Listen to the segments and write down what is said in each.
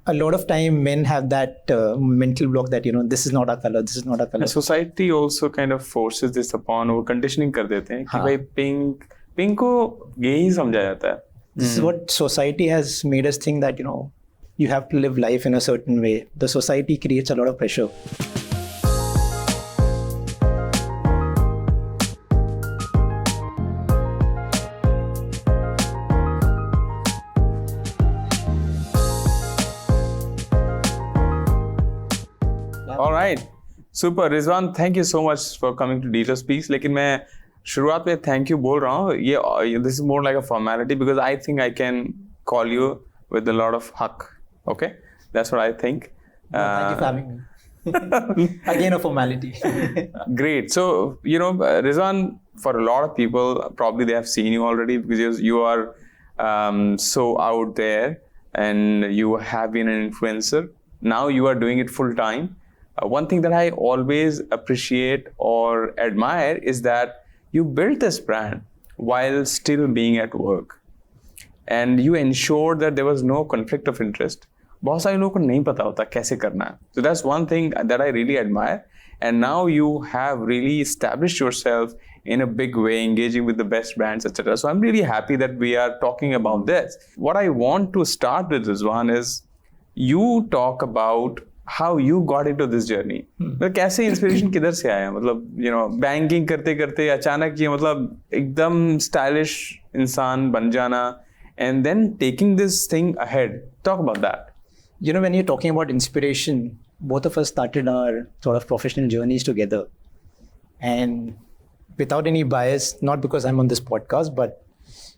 a lot of time men have that mental block that, this is not our color, this is not our color. And society also kind of forces this upon, वो conditioning कर देते हैं कि भाई pink को gay ही समझा जाता है. This is what society has made us think that, you have to live life in a certain way. The society creates a lot of pressure. All right, super. Rizwan, thank you so much for coming to Deto Speaks. लेकिन मैं शुरुआत में thank you बोल रहा हूँ. ये this is more like a formality because I think I can call you with a lot of haq. Okay, that's what I think. Thank you for having me. Again, a formality. Great. So Rizwan, for a lot of people, probably they have seen you already because you are so out there and you have been an influencer. Now you are doing it full time. One thing that I always appreciate or admire is that you built this brand while still being at work. And you ensured that there was no conflict of interest. बहुत सारे लोगों को नहीं पता होता कैसे करना है. So that's one thing that I really admire. And now you have really established yourself in a big way, engaging with the best brands, etc. So I'm really happy that we are talking about this. What I want to start with, Rizwan, is you talk about how you got into this journey. मतलब कैसे inspiration किधर से आया? मतलब banking करते करते अचानक ये मतलब एकदम स्टाइलिश इंसान बन जाना and then taking this thing ahead. Talk about that. When you're talking about inspiration, both of us started our sort of professional journeys together. And without any bias, not because I'm on this podcast, but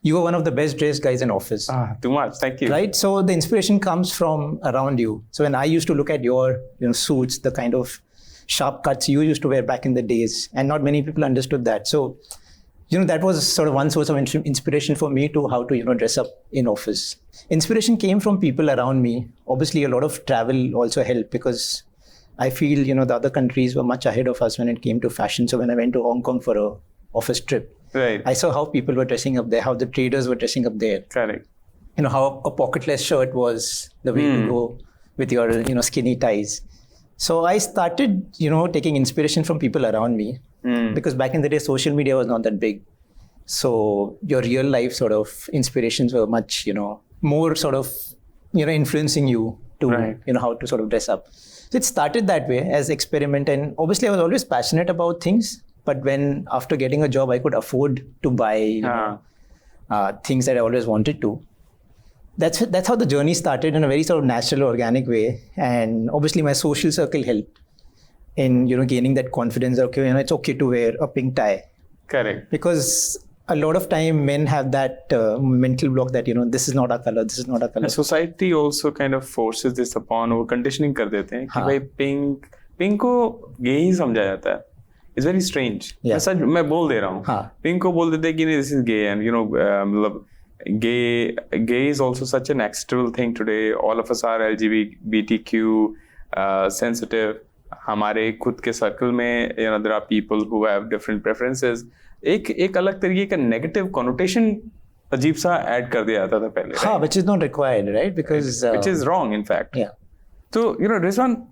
you were one of the best dressed guys in office. Too much. Thank you. Right? So the inspiration comes from around you. So when I used to look at your suits, the kind of sharp cuts you used to wear back in the days, and not many people understood that. So, that was sort of one source of inspiration for me to how to, dress up in office. Inspiration came from people around me. Obviously, a lot of travel also helped because I feel, the other countries were much ahead of us when it came to fashion. So when I went to Hong Kong for a office trip, right, I saw how people were dressing up there, how the traders were dressing up there. Correct. How a pocketless shirt was the way to go with your, skinny ties. So I started, taking inspiration from people around me because back in the day, social media was not that big. So your real life sort of inspirations were much, more sort of, influencing you to, right, how to sort of dress up. So it started that way as experiment. And obviously I was always passionate about things. But when after getting a job, I could afford to buy things that I always wanted to. That's how the journey started in a very sort of natural, organic way. And obviously my social circle helped in, gaining that confidence. Okay, it's okay to wear a pink tie. Correct. Because a lot of time men have that mental block that, this is not our color, this is not our color. And society also kind of forces this upon, वो conditioning कर देते हैं कि भाई pink को gay ही समझा जाता है. It's very strange. Yeah. मैं बोल दे रहा हूँ. Pink को बोल देते हैं कि this is gay and gay is also such an acceptable thing today. All of us are LGBTQ sensitive. हमारे खुद के सर्कल में there are people who have different preferences. एक अलग तरीके का negative connotation अजीब सा ऐड कर दिया जाता था पहले. Right? Which is not required, right? Because which is wrong, in fact. Yeah. So Rizwan,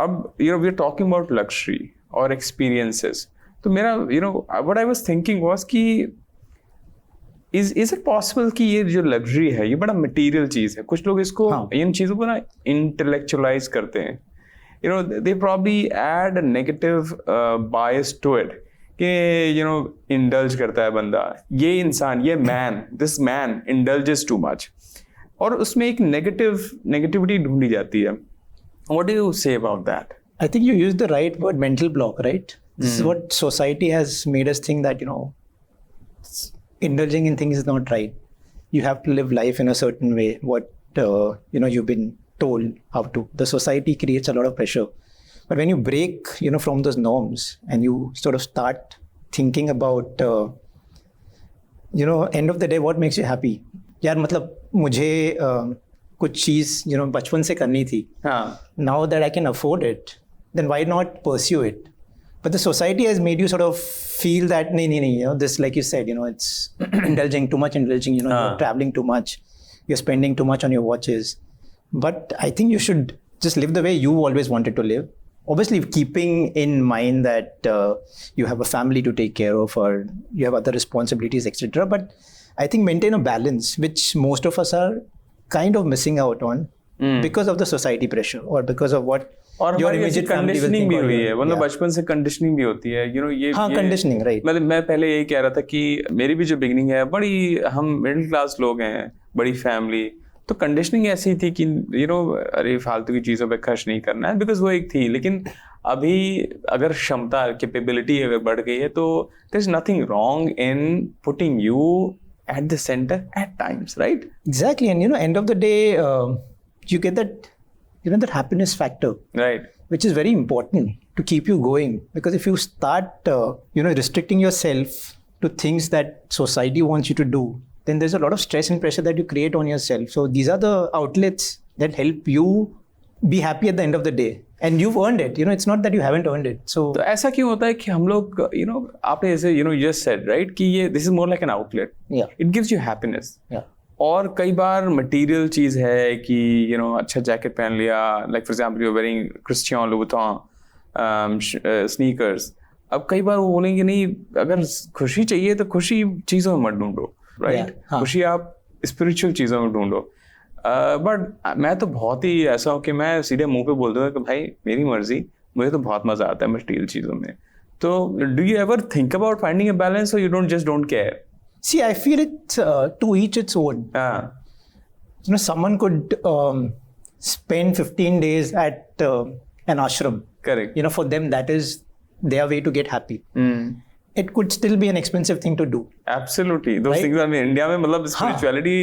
अब we're talking about luxury or experiences. तो मेरा what I was thinking was कि is it possible कि ये जो luxury है ये बड़ा material चीज है. कुछ लोग इसको इन चीजों को ना intellectualize करते हैं. They probably add a negative bias to it. कि indulge करता है बंदा. ये इंसान, this man indulges too much. और उसमें एक negativity ढूंढी जाती है. What do you say about that? I think you used the right word, mental block, right? This is what society has made us think that, indulging in things is not right. You have to live life in a certain way, what, you've been told how to. The society creates a lot of pressure. But when you break, from those norms and you sort of start thinking about, end of the day, what makes you happy? यार मतलब मुझे कुछ चीज़, बचपन से करनी थी. Now that I can afford it, then why not pursue it? But the society has made you sort of feel that, no, this, like you said, it's indulging, too much indulging, you're traveling too much, you're spending too much on your watches. But I think you should just live the way you always wanted to live. Obviously, keeping in mind that you have a family to take care of or you have other responsibilities, etc. But I think maintain a balance, which most of us are kind of missing out on because of the society pressure or because of what और your हमारी ऐसी immediate family will conditioning think भी of हुई you. है, मतलब Yeah. बचपन से conditioning भी होती है, ये हाँ, conditioning, right. मतलब मैं पहले यही कह रहा था कि मेरी भी जो बिगनिंग है, बड़ी हम मिडिल क्लास लोग हैं, बड़ी फैमिली, तो कंडीशनिंग ऐसी थी कि अरे फालतू की चीज़ों पे खर्च नहीं करना है, बिकॉज वो एक थी. लेकिन अभी अगर क्षमता, कैपेबिलिटी अगर बढ़ गई है, तो there is nothing wrong in putting you at the center at times, right? Exactly. And end of the day, you get that happiness factor, Right. which is very important to keep you going. Because if you start, restricting yourself to things that society wants you to do, then there's a lot of stress and pressure that you create on yourself. So these are the outlets that help you be happy at the end of the day. And you've earned it. It's not that you haven't earned it. So तो ऐसा क्यों होता है कि हम लोग, आपने ऐसे, you just said, right, कि ये this is more like an outlet. Yeah. It gives you happiness. Yeah. और कई बार मटेरियल चीज़ है कि अच्छा जैकेट पहन लिया, like for example you wearing Christian Louboutin sneakers. अब कई बार वो बोलेंगे नहीं, अगर खुशी चाहिए तो खुशी चीज़ों में मत ढूंढो, राइट? खुशी आप स्पिरिचुअल चीज़ों में ढूंढो. बट मैं तो बहुत ही ऐसा हूँ कि मैं सीधे मुंह पे बोल दूंगा कि भाई मेरी मर्जी, मुझे तो बहुत मजा आता है मटेरियल चीज़ों में. तो do you ever think about finding a balance, और you don't care? See, I feel it's to each its own. Someone could spend 15 days at an ashram. Correct. For them, that is their way to get happy. It could still be an expensive thing to do. Absolutely. Those Right? things, I mean, India में मतलब spirituality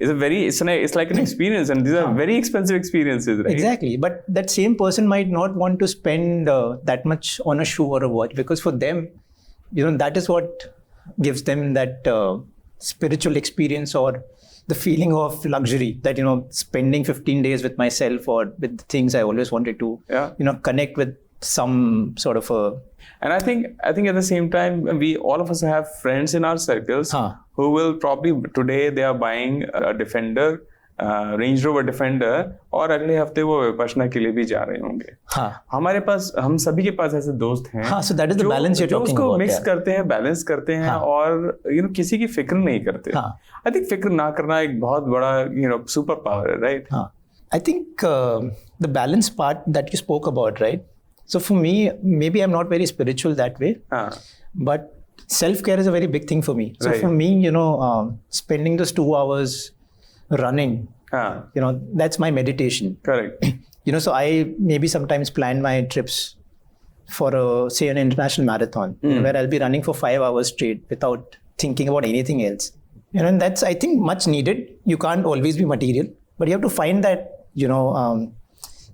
is like an experience, and these are very expensive experiences, right? Exactly. But that same person might not want to spend that much on a shoe or a watch, because for them, that is what gives them that spiritual experience or the feeling of luxury, that spending 15 days with myself or with the things I always wanted to connect with some sort of a. And I think at the same time, all of us have friends in our circles who will probably today they are buying a Defender, Range Rover Defender, और अगले हफ्ते वो विपश्यना के लिए भी जा रहे होंगे. हमारे पास, हम सभी के पास ऐसे दोस्त हैं. So that is the balance you're talking about. उसको मिक्स करते हैं, बैलेंस करते हैं, और किसी की फिक्र नहीं करते. I think फिक्र ना करना एक बहुत बड़ा सुपर पावर है, right? I think the balance part that you spoke about, right? So for me, maybe I'm not very spiritual that way, but self-care is a very big thing for me. So for me, spending those 2 hours running, that's my meditation. Correct. So I maybe sometimes plan my trips for say an international marathon, where I'll be running for 5 hours straight without thinking about anything else. And that's, I think, much needed. You can't always be material, but you have to find that,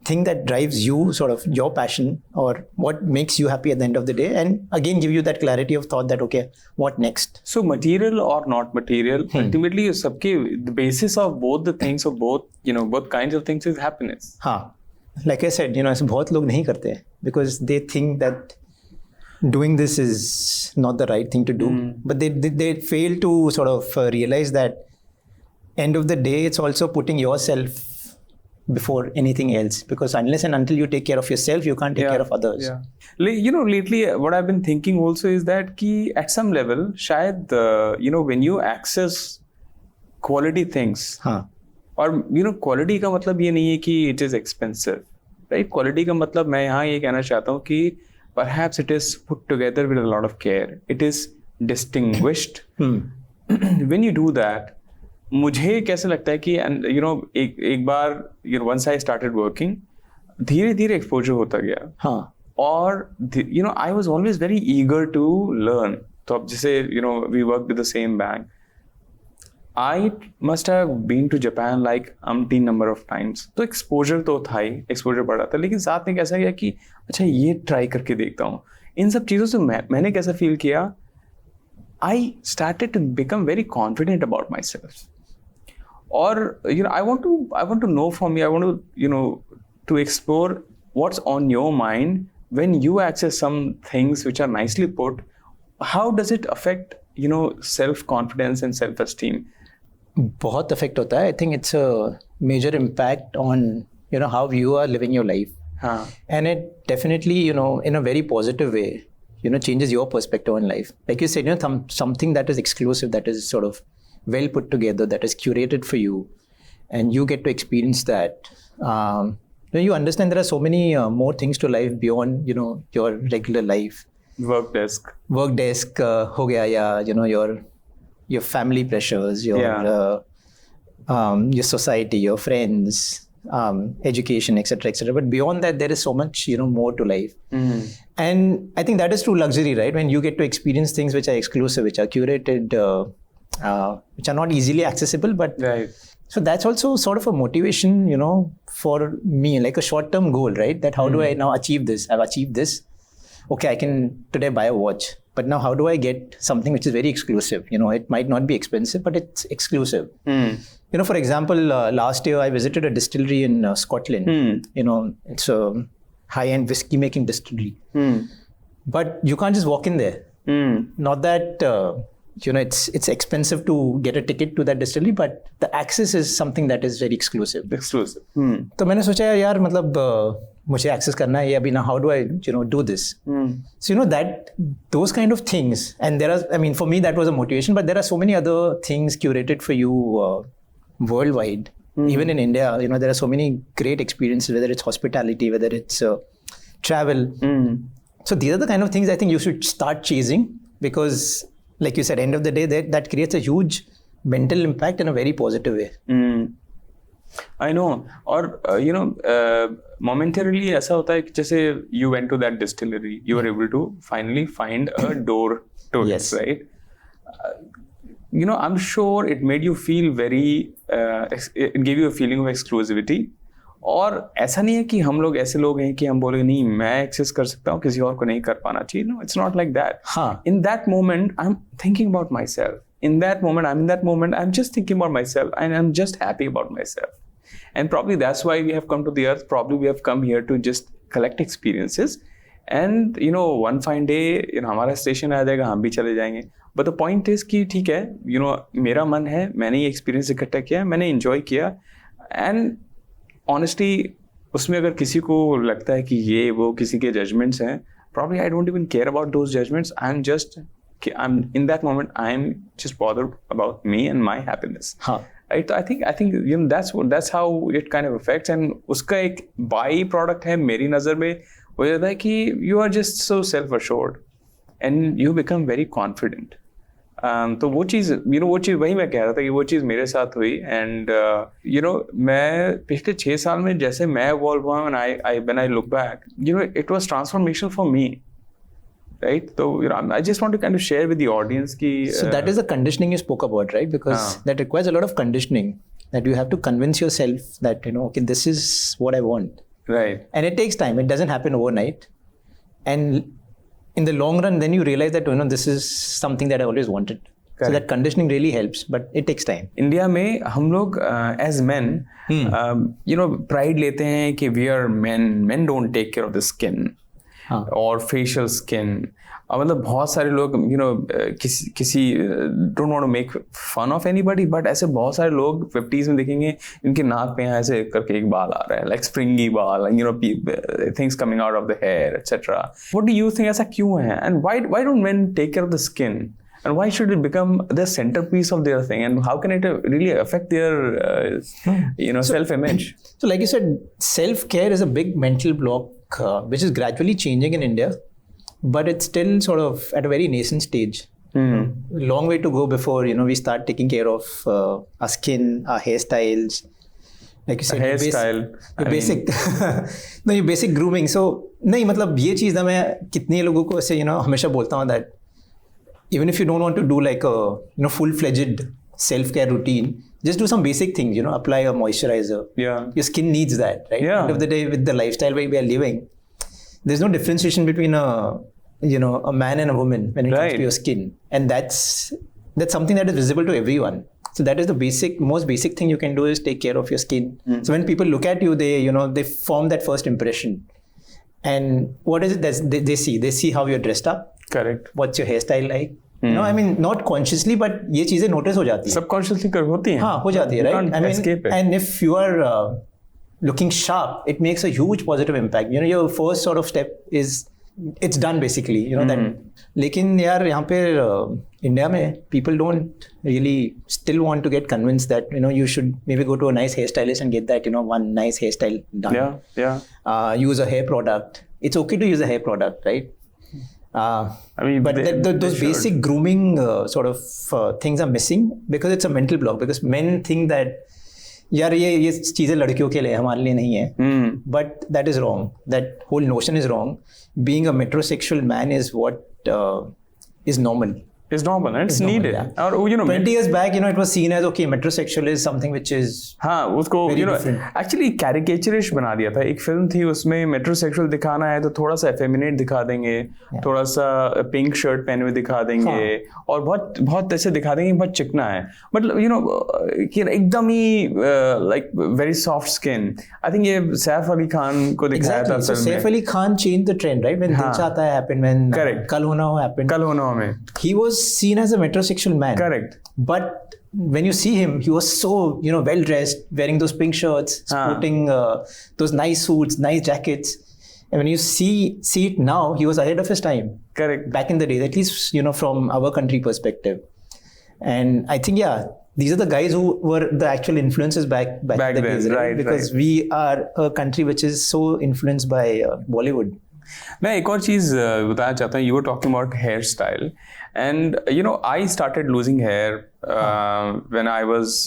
thing that drives you, sort of your passion, or what makes you happy at the end of the day, and again give you that clarity of thought that okay, what next? So material or not material, ultimately सबके the basis of both the things, of both both kinds of things is happiness. Like I said, ऐसे बहुत लोग नहीं करते हैं because they think that doing this is not the right thing to do, but they fail to sort of realize that end of the day it's also putting yourself before anything else, because unless and until you take care of yourself, you can't take care of others. Lately what I've been thinking also is that ki at some level shayad when you access quality things, और quality का मतलब ये नहीं है कि it is expensive, right? Quality का मतलब मैं यहाँ ये कहना चाहता हूँ कि perhaps it is put together with a lot of care, it is distinguished. When you do that, मुझे कैसे लगता है कि एक बार once I started working, धीरे धीरे एक्सपोजर होता गया. और I was always very eager to learn. तो अब जैसे we worked with the same bank, I must have been to Japan like umpteen number of times. तो एक्सपोजर तो था ही, एक्सपोजर बढ़ा था, लेकिन साथ में कैसा गया कि अच्छा ये ट्राई करके देखता हूँ. इन सब चीज़ों से मैंने कैसा फील किया, I started to become very confident about myself. Or I want to know from you, I want to to explore what's on your mind when you access some things which are nicely put. How does it affect self-confidence and self-esteem? बहुत affect होता है. I think it's a major impact on, how you are living your life. And it definitely, in a very positive way, changes your perspective on life. Like you said, something that is exclusive, that is sort of well put together, that is curated for you, and you get to experience that. You understand there are so many more things to life beyond, your regular life. Work desk हो गया, या, your family pressures, your society, your friends, education, etc. But beyond that, there is so much, more to life. And I think that is true luxury, right? When you get to experience things which are exclusive, which are curated, which are not easily accessible, but right. So that's also sort of a motivation, for me, like a short-term goal, right? That how do I now achieve this? I've achieved this. Okay, I can today buy a watch. But now how do I get something which is very exclusive? It might not be expensive, but it's exclusive. For example, last year I visited a distillery in Scotland. It's a high-end whiskey making distillery. But you can't just walk in there. Not that, it's expensive to get a ticket to that distillery, but the access is something that is very exclusive. तो मैंने सोचा यार मतलब मुझे access करना है अभी ना, how do I do this? So that those kind of things, and there are, for me that was a motivation, but there are so many other things curated for you worldwide. Even in India, there are so many great experiences, whether it's hospitality, whether it's travel. So these are the kind of things I think you should start chasing, because like you said, end of the day, that creates a huge mental impact in a very positive way. I know. और momentarily ऐसा होता है कि जैसे you went to that distillery, you were able to finally find a door to yes. it, right? I'm sure it made you feel very, it gave you a feeling of exclusivity. और ऐसा नहीं है कि हम लोग ऐसे लोग हैं कि हम बोले नहीं मैं एक्सेस कर सकता हूँ, किसी और को नहीं कर पाना चाहिए. No, it's not like that. In that moment, I'm thinking about myself. In that moment, I'm just thinking about myself, and I'm just happy about myself. And probably that's why we have come to the earth. Probably we have come here to just collect experiences. And, one fine day, हमारा station आ जाएगा, हम भी चले जाएंगे. But the point is कि ठीक है, मेरा मन है, मैंने ये एक्सपीरियंस इकट्ठा किया, मैंने एंजॉय किया. And honestly, उसमें अगर किसी को लगता है कि ये वो किसी के judgments हैं, probably I don't even care about those judgments. I'm in that moment, I'm just bothered about me and my happiness. Right? I think that's how it kind of affects. And उसका एक by product है मेरी नज़र में, वो ये है कि you are just so self-assured and you become very confident. तो वो चीज़ वही मैं कह रहा था कि वो चीज़ मेरे साथ हुई. एंड मैं पिछले 6 साल में जैसे मैं evolve हुआ, when I look back, it was transformational for me, right? So I just want to kind of share with the audience ki so that is the conditioning you spoke about, right? Because that requires a lot of conditioning, that you have to convince yourself that okay, this is what I want, right? And it takes time. It doesn't happen overnight, and in the long run, then you realize that this is something that I always wanted. Correct. So that conditioning really helps, but it takes time. India में हम लोग as men, pride लेते हैं कि we are men. Men don't take care of the skin or facial skin. मतलब बहुत सारे लोग किसी don't want to make fun of anybody, but ऐसे बहुत सारे लोग 50s में देखेंगे इनके नाक पे ऐसे करके एक बाल आ रहा है, like springy बाल, things coming out of the hair, etc. What do you think ऐसा क्यों है? And why don't men take care of the skin? And why should it become the centerpiece of their thing? And how can it really affect their self-image? So like you said, self-care is a big mental block which is gradually changing in India. But it's still sort of at a very nascent stage. Long way to go before we start taking care of our skin, our hairstyles. Like you said, your basic grooming. So नहीं मतलब ये चीज़ ना मैं कितने लोगों को ऐसे हमेशा बोलता हूँ that even if you don't want to do like a full-fledged self-care routine, just do some basic things. Apply a moisturizer. Yeah, your skin needs that, right? Yeah. End of the day, with the lifestyle way we are living, there's no differentiation between a man and a woman when it comes to your skin, and that's something that is visible to everyone. So that is the most basic thing you can do, is take care of your skin. So when people look at you, they form that first impression. And what is it that they see? They see how you're dressed up. Correct. What's your hairstyle like? You know, I mean, not consciously, but ये चीजें notice हो जाती है. Subconsciously होती हैं. हाँ, हो जाती है, right? I mean, and if you are looking sharp, it makes a huge positive impact. You know, your first sort of step is it's done basically. You know that. लेकिन यार यहाँ पे इंडिया में people don't really still want to get convinced that you know you should maybe go to a nice hairstylist and get that you know one nice hairstyle done. Yeah. Use a hair product. It's okay to use a hair product, right? I mean, but those basic grooming sort of things are missing because it's a mental block. Because men think that यार ये चीजें लड़कियों के लिए हमारे लिए नहीं है. But that is wrong. That whole notion is wrong. Being a metrosexual man is what is normal. It's normal and it's needed. Yeah. Or you know, 20 years back, you know, it was seen as okay, metrosexual is something which is हाँ उसको very you know different. actually caricaturish बना दिया था. एक film थी उसमें metrosexual दिखाना है तो थोड़ा सा effeminate दिखा देंगे, थोड़ा सा pink shirt पहने हुए दिखा देंगे और बहुत ऐसे दिखा देंगे बहुत चिकना है. मतलब you know एकदम ही like very soft skin. I think ये सैफ अली खान को दिखाया था so फिल्म में. Saif Ali Khan changed the trend, right? When Dil Chahta Hai happened, when Kal Ho Na Ho happened. कल होना में. He was seen as a metrosexual man. Correct. But when you see him, he was so, you know, well dressed, wearing those pink shirts, sporting those nice suits, nice jackets. And when you see it now, he was ahead of his time. Correct. Back in the days, at least, you know, from our country perspective. And I think, yeah, these are the guys who were the actual influences back in the days, right? Because we are a country which is so influenced by Bollywood. मैं एक और चीज़ बताना चाहता हूँ. You were talking about hairstyle, and you know I started losing hair when I was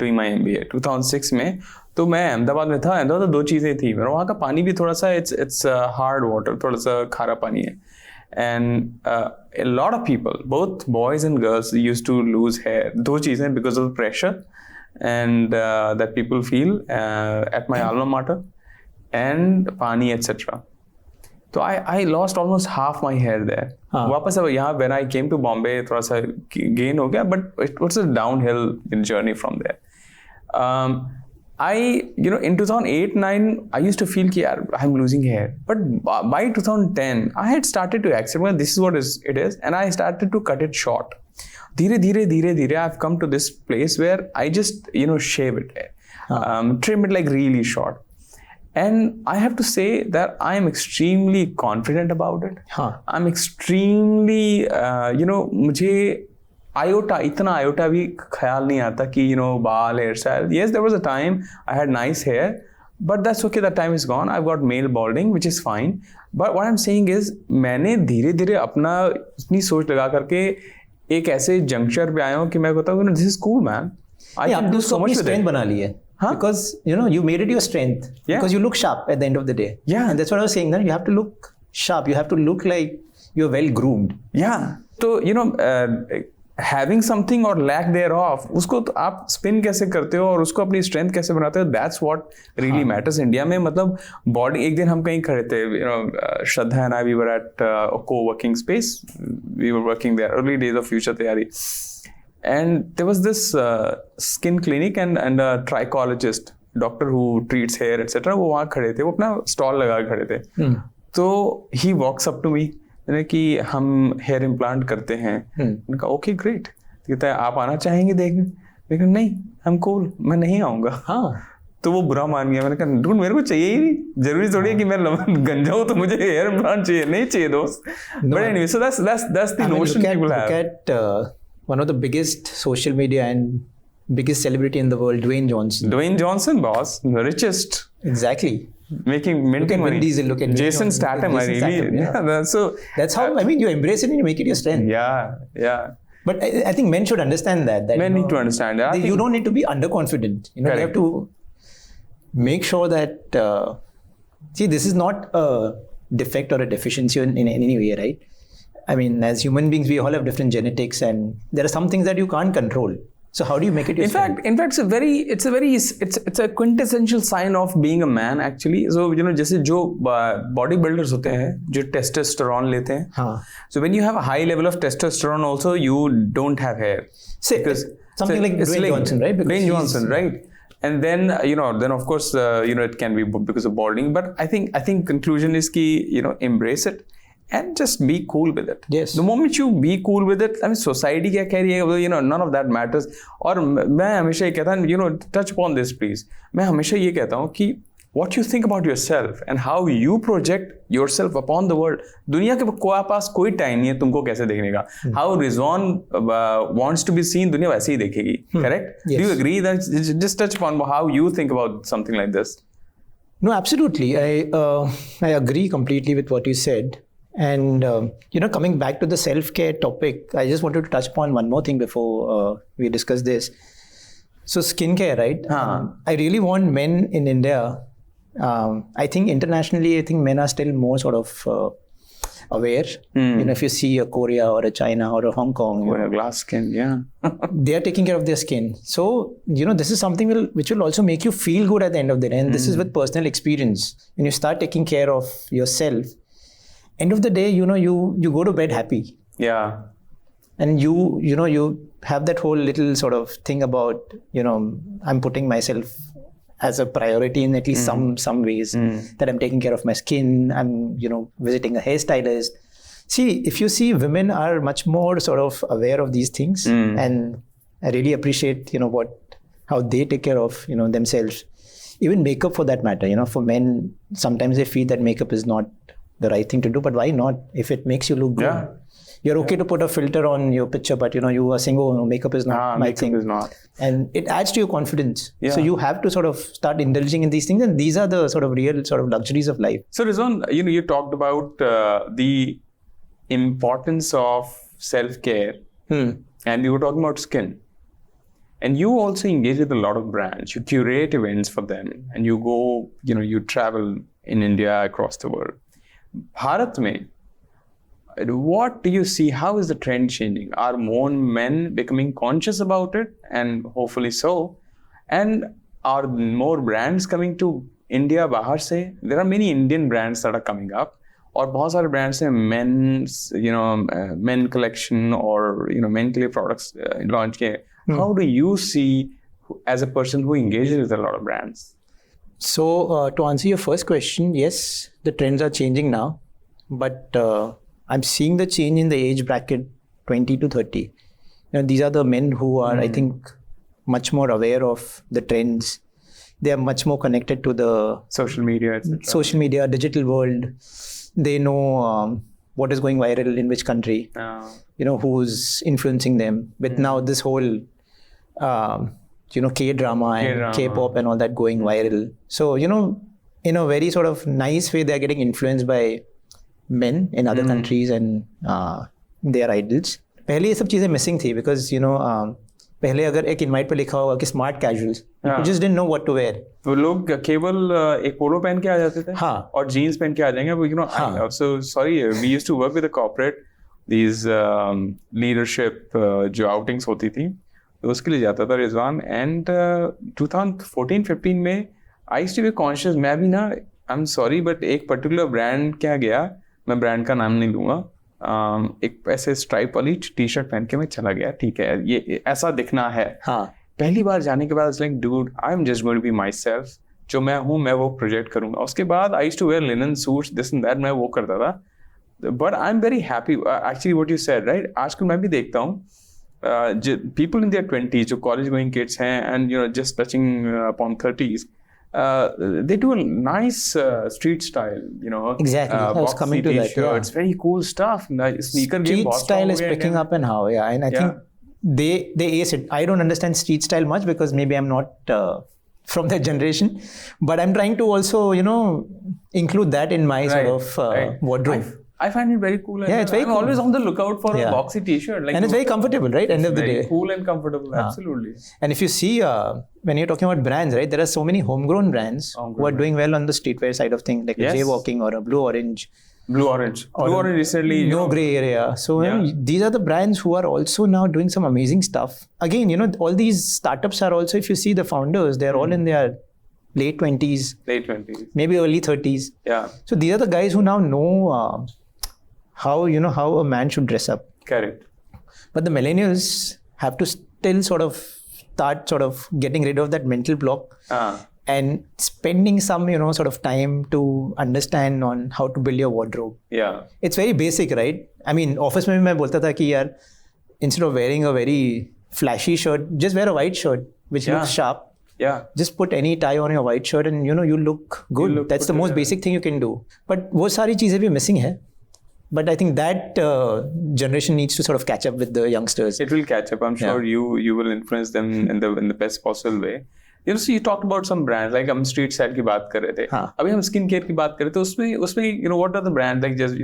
doing my MBA 2006 में. तो मैं अहमदाबाद में था. अहमदाबाद दो चीज़ें थी. वहाँ का पानी भी थोड़ा सा it's hard water, थोड़ा सा खारा पानी है. And a lot of people, both boys and girls, used to lose hair. दो चीज़ें because of the pressure and that people feel at my alma mater and पानी etc. So I lost almost half my hair there. वापस अब यहाँ when I came to Bombay थोड़ा सा gain हो गया, but it was a downhill journey from there. You know, in 2008-9, I used to feel कि यार I'm losing hair. But by 2010, I had started to accept well, this is what it is, and I started to cut it short. धीरे I've come to this place where I just you know shave it, trim it like really short. And I have to say that I am extremely confident about it. I'm extremely, you know, मुझे इतना iota भी ख्याल नहीं आता कि you know बाल hairstyle. Yes, there was a time I had nice hair, but that's okay. That time is gone. I've got male balding, which is fine. But what I'm saying is, मैंने धीरे अपना अपनी सोच लगा करके एक ऐसे juncture पे आया हूँ कि मैं कहता हूँ this is cool, man. I can do so much with it. बना ली है. Because you know you made it your strength. Because you look sharp at the end of the day. And that's what I was saying. That you have to look sharp. You have to look like you're well groomed. So you know, having something or lack thereof, उसको तो आप spin कैसे करते हो और उसको अपनी strength कैसे बनाते हो? That's what really matters. India में मतलब body. एक दिन हम कहीं खड़े थे. You know, Shraddha and I, we were at a co-working space. We were working there. Early days of Future Tayari. And there was this skin clinic and a trichologist, doctor who treats hair, etc. वो वहाँ खड़े थे, वो अपना stall लगा खड़े थे. तो he walks up to me, कि हम hair implant करते हैं. मैंने कहा okay great. कहता है आप आना चाहेंगे देखने? मैंने कहा नहीं, I'm cool, मैं नहीं आऊँगा. तो वो बुरा मान गया. मैंने कहा डूड मेरे को चाहिए ही नहीं. जरूरी थोड़ी है कि मैं गंजा हूँ तो मुझे hair implant चाहिए. नहीं चाहिए दोस्त. But anyway, so that's the notion people have. Look at one of the biggest social media and biggest celebrity in the world, Dwayne Johnson. Dwayne Johnson, boss, the richest. Exactly. Minting money. Vin Diesel, look at Jason Statham. That's how. I mean, you embrace it and you make it your strength. Yeah. But I think men should understand that. Men need to understand. You don't need to be underconfident. You know, you have to make sure that. See, this is not a defect or a deficiency in any way, right? I mean, as human beings, we all have different genetics, and there are some things that you can't control. So how do you make it? In fact, it's a quintessential sign of being a man, actually. So you know, जैसे जो bodybuilders होते हैं, जो testosterone लेते हैं. So when you have a high level of testosterone, also you don't have hair. Something like Dwayne Johnson, right? Dwayne Johnson, right? And then then of course it can be because of balding. But I think conclusion is कि embrace it. and just be cool with it. Yes. The moment you be cool with it, I mean, society क्या कह रही है, you know, none of that matters. और मैं हमेशा ये कहता हूँ, you know, touch upon this please. मैं हमेशा ये कहता हूँ कि what you think about yourself and how you project yourself upon the world. दुनिया के पास कोई टाइम नहीं है तुमको कैसे देखने का. How Rizwan wants to be seen, दुनिया वैसे ही देखेगी. Correct? Yes. Do you agree that just touch upon how you think about something like this? No, absolutely. I agree completely with what you said. And, you know, coming back to the self-care topic, I just wanted to touch upon one more thing before we discuss this. So skincare, right? I really want men in India. I think internationally, I think men are still more sort of aware. You know, if you see a Korea or a China or a Hong Kong, Or a glass skin, yeah. they are taking care of their skin. So, you know, this is something which will also make you feel good at the end of the day. And this is with personal experience. When you start taking care of yourself, end of the day, you know, you go to bed happy. Yeah. And you know, you have that whole little sort of thing about, you know, I'm putting myself as a priority in at least some ways, that I'm taking care of my skin. I'm, you know, visiting a hairstylist. See, if you see, women are much more sort of aware of these things, and I really appreciate, you know, how they take care of, you know, themselves. Even makeup, for that matter, you know, for men, sometimes they feel that makeup is not the right thing to do, but why not? If it makes you look good. Yeah. You're okay to put a filter on your picture, but you know, you are saying, oh, no, makeup is not my thing. Makeup is not. And it adds to your confidence. Yeah. So you have to sort of start indulging in these things, and these are the sort of real sort of luxuries of life. So Rizwan, you know, you talked about the importance of self-care, and you were talking about skin. And you also engage with a lot of brands. You curate events for them, and you go, you know, you travel in India, across the world. Bharat mein, what do you see? How is the trend changing? Are more men becoming conscious about it? And hopefully so. And are more brands coming to India bahar se? There are many Indian brands that are coming up. और बहुत सारे brands हैं men's, you know, men collection or, you know, men के लिए products launch किए. How do you see, as a person who engages with a lot of brands? So to answer your first question, yes, the trends are changing now, but I'm seeing the change in the age bracket 20 to 30. You know, these are the men who are, I think, much more aware of the trends. They are much more connected to the social media, etc. Social media, digital world. They know what is going viral in which country. You know, who's influencing them. With now this whole, you know, K-drama and K-pop and all that going viral. So, you know, in a very sort of nice way, they're getting influenced by men in other countries and their idols. पहले ये सब चीजें missing थी because, you know, पहले अगर एक invite पे लिखा होगा कि smart casuals, you just didn't know what to wear. वो लोग केवल एक पोलो पहन के आ जाते थे और जीन्स पहन के आ जाएंगे. You know, so sorry, we used to work with a corporate, these leadership जो outings होती थी, तो उसके लिए जाता था Rizwan. And 2014-15 में I used to be conscious. मैं भी ना, I'm sorry, but एक particular brand क्या गया, मैं ब्रांड का नाम नहीं लूंगा, एक ऐसे स्ट्राइप वाली टी शर्ट पहन के मैं चला गया. ठीक है, ये ऐसा दिखना है. पहली बार जाने के बाद like dude, I am just going to be myself. जो मैं हूँ मैं वो प्रोजेक्ट करूंगा. उसके बाद I used to wear linen suits, this and that, मैं वो करता था. But I am very happy actually what you said, right. आजकल मैं भी देखता हूँ पीपल इन देयर 20s जो कॉलेज गोइंग किड्स हैं and you know just touching upon 30s. They do a nice street style, you know. Exactly. I was coming to that. Yeah. It's very cool stuff. Sneaker game. Street style is picking up and how, and I think they ace it. I don't understand street style much because maybe I'm not from that generation, but I'm trying to also, you know, include that in my sort of wardrobe. I find it very cool. Yeah, it's very I'm cool. always on the lookout for a boxy t-shirt. Like, and it's very comfortable, right? End of the day. Very cool and comfortable, absolutely. And if you see, when you're talking about brands, right, there are so many homegrown brands who are doing well on the streetwear side of things, like a jaywalking or a Blue Orange. Blue Orange recently. No gray area. So these are the brands who are also now doing some amazing stuff. Again, you know, all these startups are also, if you see the founders, they're all in their late 20s. Late 20s. Maybe early 30s. Yeah. So these are the guys who now know how a man should dress up. Correct. But the millennials have to still sort of start getting rid of that mental block and spending some, sort of time to understand on how to build your wardrobe. Yeah. It's very basic, right? I mean, office mein bhi main bolta tha ki yaar, instead of wearing a very flashy shirt, just wear a white shirt which looks sharp. Yeah. Just put any tie on your white shirt and you look good. That's the most basic thing you can do. But wo sari cheezein bhi missing hai. But I think that generation needs to sort of catch up with the youngsters. It will catch up. I'm sure you will influence them in the best possible way. So you talked about some brands, like हम street side की बात कर रहे थे. अभी हम skin care की बात कर रहे थे. उसमें what are the brands, like just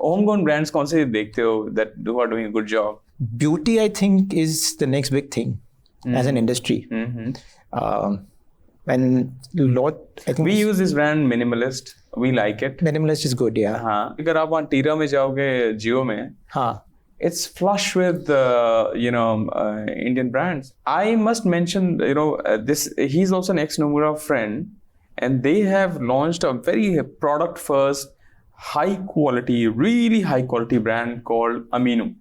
homegrown brands कौन से देखते हो that are doing a good job? Beauty, I think, is the next big thing as an industry. And I think we use this brand Minimalist. We like it. Minimalist is good, yeah. हाँ. अगर आप वहाँ टीरा में जाओगे जियो में, हाँ. It's flush with Indian brands. I must mention this. He's also an ex-Nomura friend, and they have launched a very product first, really high quality brand called Aminu.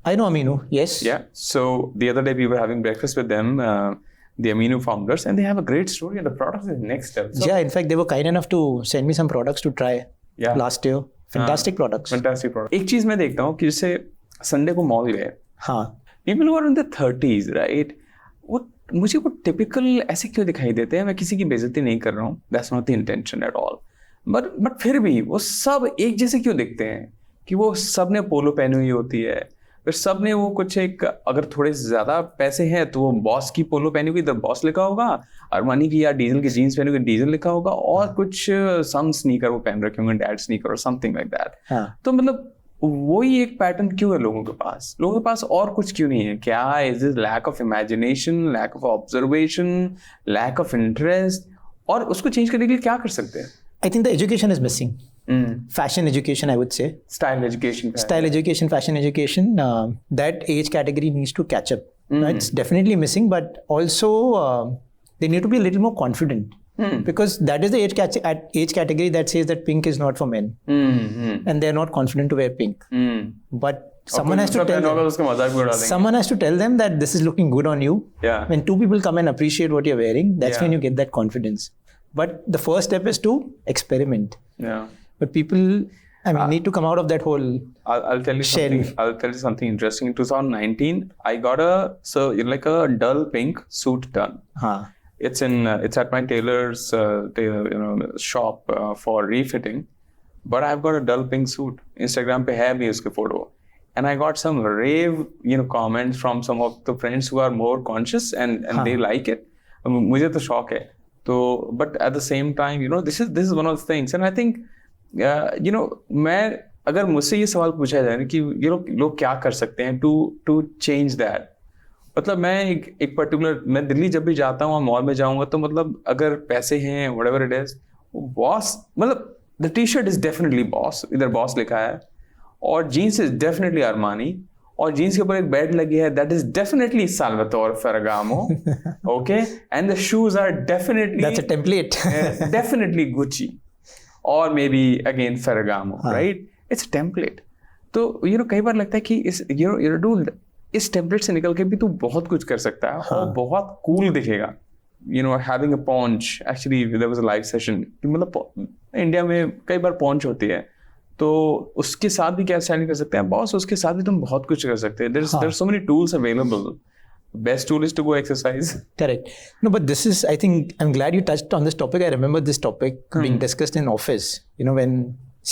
I know Aminu, yes. Yeah. So the other day we were having breakfast with them, the Aminu founders, and they have a great story, and the product is next level. So, yeah, in fact, they were kind enough to send me some products to try last year. Fantastic products. Fantastic products. एक चीज मैं देखता हूँ कि जैसे Sunday को mall गए. हाँ. People who are in their 30s, right? मुझे वो typical ऐसे क्यों दिखाई देते हैं? मैं किसी की बेइज्जती नहीं कर रहा हूँ. That's not the intention at all. But फिर भी वो सब एक जैसे क्यों दिखते हैं? कि वो सब ने पोलो पहनी हुई होती है. फिर सब ने वो कुछ एक, अगर थोड़े ज्यादा पैसे हैं तो वो बॉस की पोलो पहनी हुई, इधर बॉस लिखा होगा, अरमानी की या डीजल की जीन्स पहनी हुई डीजल लिखा होगा, और कुछ सम स्नीकर वो पहन रखे होंगे, डैड स्नीकर और समथिंग लाइक दैट. तो मतलब वही एक पैटर्न क्यों है लोगों के पास और कुछ क्यों नहीं है? क्या is this lack of imagination, lack of observation, lack of interest? और उसको चेंज करने के लिए क्या कर सकते हैं? I think the education is missing. Fashion education, I would say. Style education, fashion education. That age category needs to catch up. It's definitely missing, but also they need to be a little more confident. Because that is the age category that says that pink is not for men. And they're not confident to wear pink. But someone has to tell them that this is looking good on you. Yeah. When two people come and appreciate what you're wearing, that's when you get that confidence. But the first step is to experiment. Yeah. But people, need to come out of that whole I'll tell you shell. I'll tell you something interesting. In 2019, I got a dull pink suit done. It's at my tailor's shop for refitting. But I've got a dull pink suit. Instagram pe hai bhi uske photo. And I got some rave comments from some of the friends who are more conscious and they like it. मुझे तो शौक है. So, but at the same time, this is one of the things. And I think, मैं अगर मुझसे ये सवाल पूछा जाए ना कि लोग क्या कर सकते हैं to change that. मतलब मैं एक पर्टिकुलर, मैं दिल्ली जब भी जाता हूँ, मॉल में जाऊँगा तो मतलब अगर पैसे हैं, whatever it is, बॉस, मतलब the t-shirt is definitely boss, इधर बॉस लिखा है, और जीन्स is definitely अरमानी, और जीन्स के ऊपर एक बेल्ट लगी है, that is definitely Salvatore Ferragamo, okay, and the shoes are definitely, that's a template, definitely Gucci, or maybe again Ferragamo, right? It's a template. तो कई बार लगता है कि इस टेम्पलेट से निकल के भी तू बहुत कुछ कर सकता है और बहुत कूल दिखेगा. Having a paunch, actually there was a live session, मतलब इंडिया में कई बार paunch होती है, तो उसके साथ भी क्या स्टाइलिंग कर सकते हैं बॉस, उसके साथ भी तुम बहुत कुछ कर सकते हैं. There's so many tools available. Best tool is to go exercise. Correct. No, but this is, I think, I'm glad you touched on this topic. I remember this topic being discussed in office.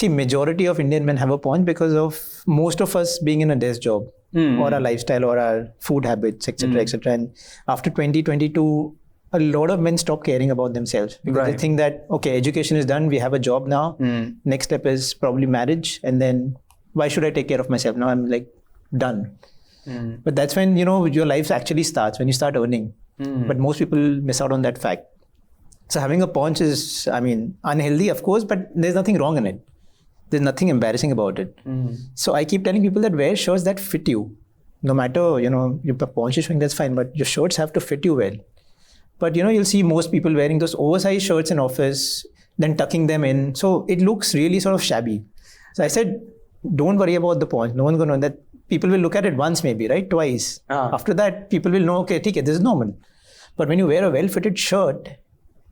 Majority of Indian men have a paunch because of most of us being in a desk job or our lifestyle or our food habits, etc., etc. And after 2022, a lot of men stop caring about themselves because they think that, okay, education is done, we have a job now. Next step is probably marriage, and then why should I take care of myself? Now I'm like done. But that's when, your life actually starts, when you start earning. But most people miss out on that fact. So having a paunch is, unhealthy, of course, but there's nothing wrong in it. There's nothing embarrassing about it. So I keep telling people that wear shirts that fit you. No matter, your paunch is showing, that's fine, but your shirts have to fit you well. But, you'll see most people wearing those oversized shirts in office, then tucking them in. So it looks really sort of shabby. So I said, don't worry about the paunch. No one's going to know that. People will look at it once maybe, right? Twice. After that, people will know, okay, this is normal. But when you wear a well-fitted shirt,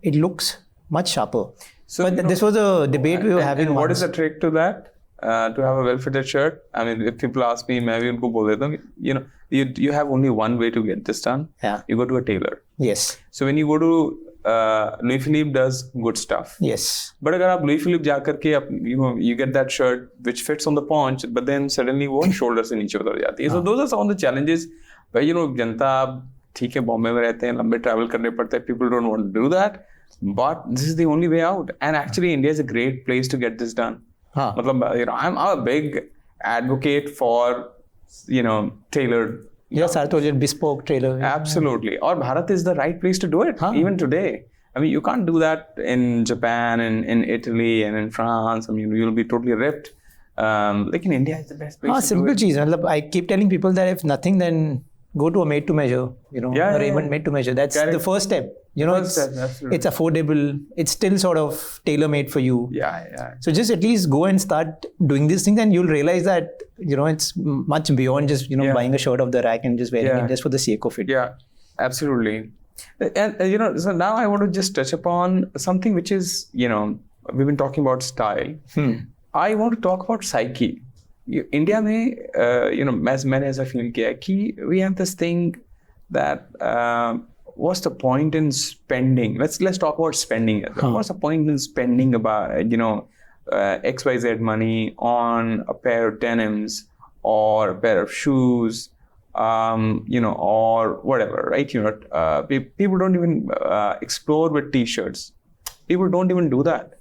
it looks much sharper. So, But this was a debate we were having. And what once. is the trick to that? To have a well-fitted shirt? I mean, if people ask me, मैं भी उनको बोल देता हूँ, you know, you have only one way to get this done. Yeah. You go to a tailor. Yes. So when you go to Louis Philippe does good stuff. Yes. But अगर आप Louis Philippe जा करके you get that shirt which fits on the paunch, but then suddenly वो shoulder से नीचे उतर जाती है. So those are some of the challenges. But जनता ठीक है बॉम्बे में रहते हैं, लंबे travel करने पड़ते हैं. People don't want to do that. But this is the only way out. And actually, India is a great place to get this done. मतलब, I'm a big advocate for, tailored. Yes, I told you, bespoke tailor. Absolutely. Or Bharat is the right place to do it, even today. I mean, you can't do that in Japan and in Italy and in France. I mean, you'll be totally ripped. Like in India, it's the best place to simple do it. Cheez. I keep telling people that if nothing, then go to a made to measure, a Raymond made to measure. That's the first step. It's affordable. It's still sort of tailor made for you. Yeah. So just at least go and start doing these things, and you'll realize that, it's much beyond just, buying a shirt off the rack and just wearing it just for the sake of it. Yeah, absolutely. And, so now I want to just touch upon something which is, we've been talking about style. I want to talk about psyche. India में, मैंने ऐसा feel किया कि we have this thing that what's the point in spending? Let's talk about spending. What's the point in spending about XYZ money on a pair of denims or a pair of shoes, or whatever, right? People don't even explore with t-shirts. People don't even do that.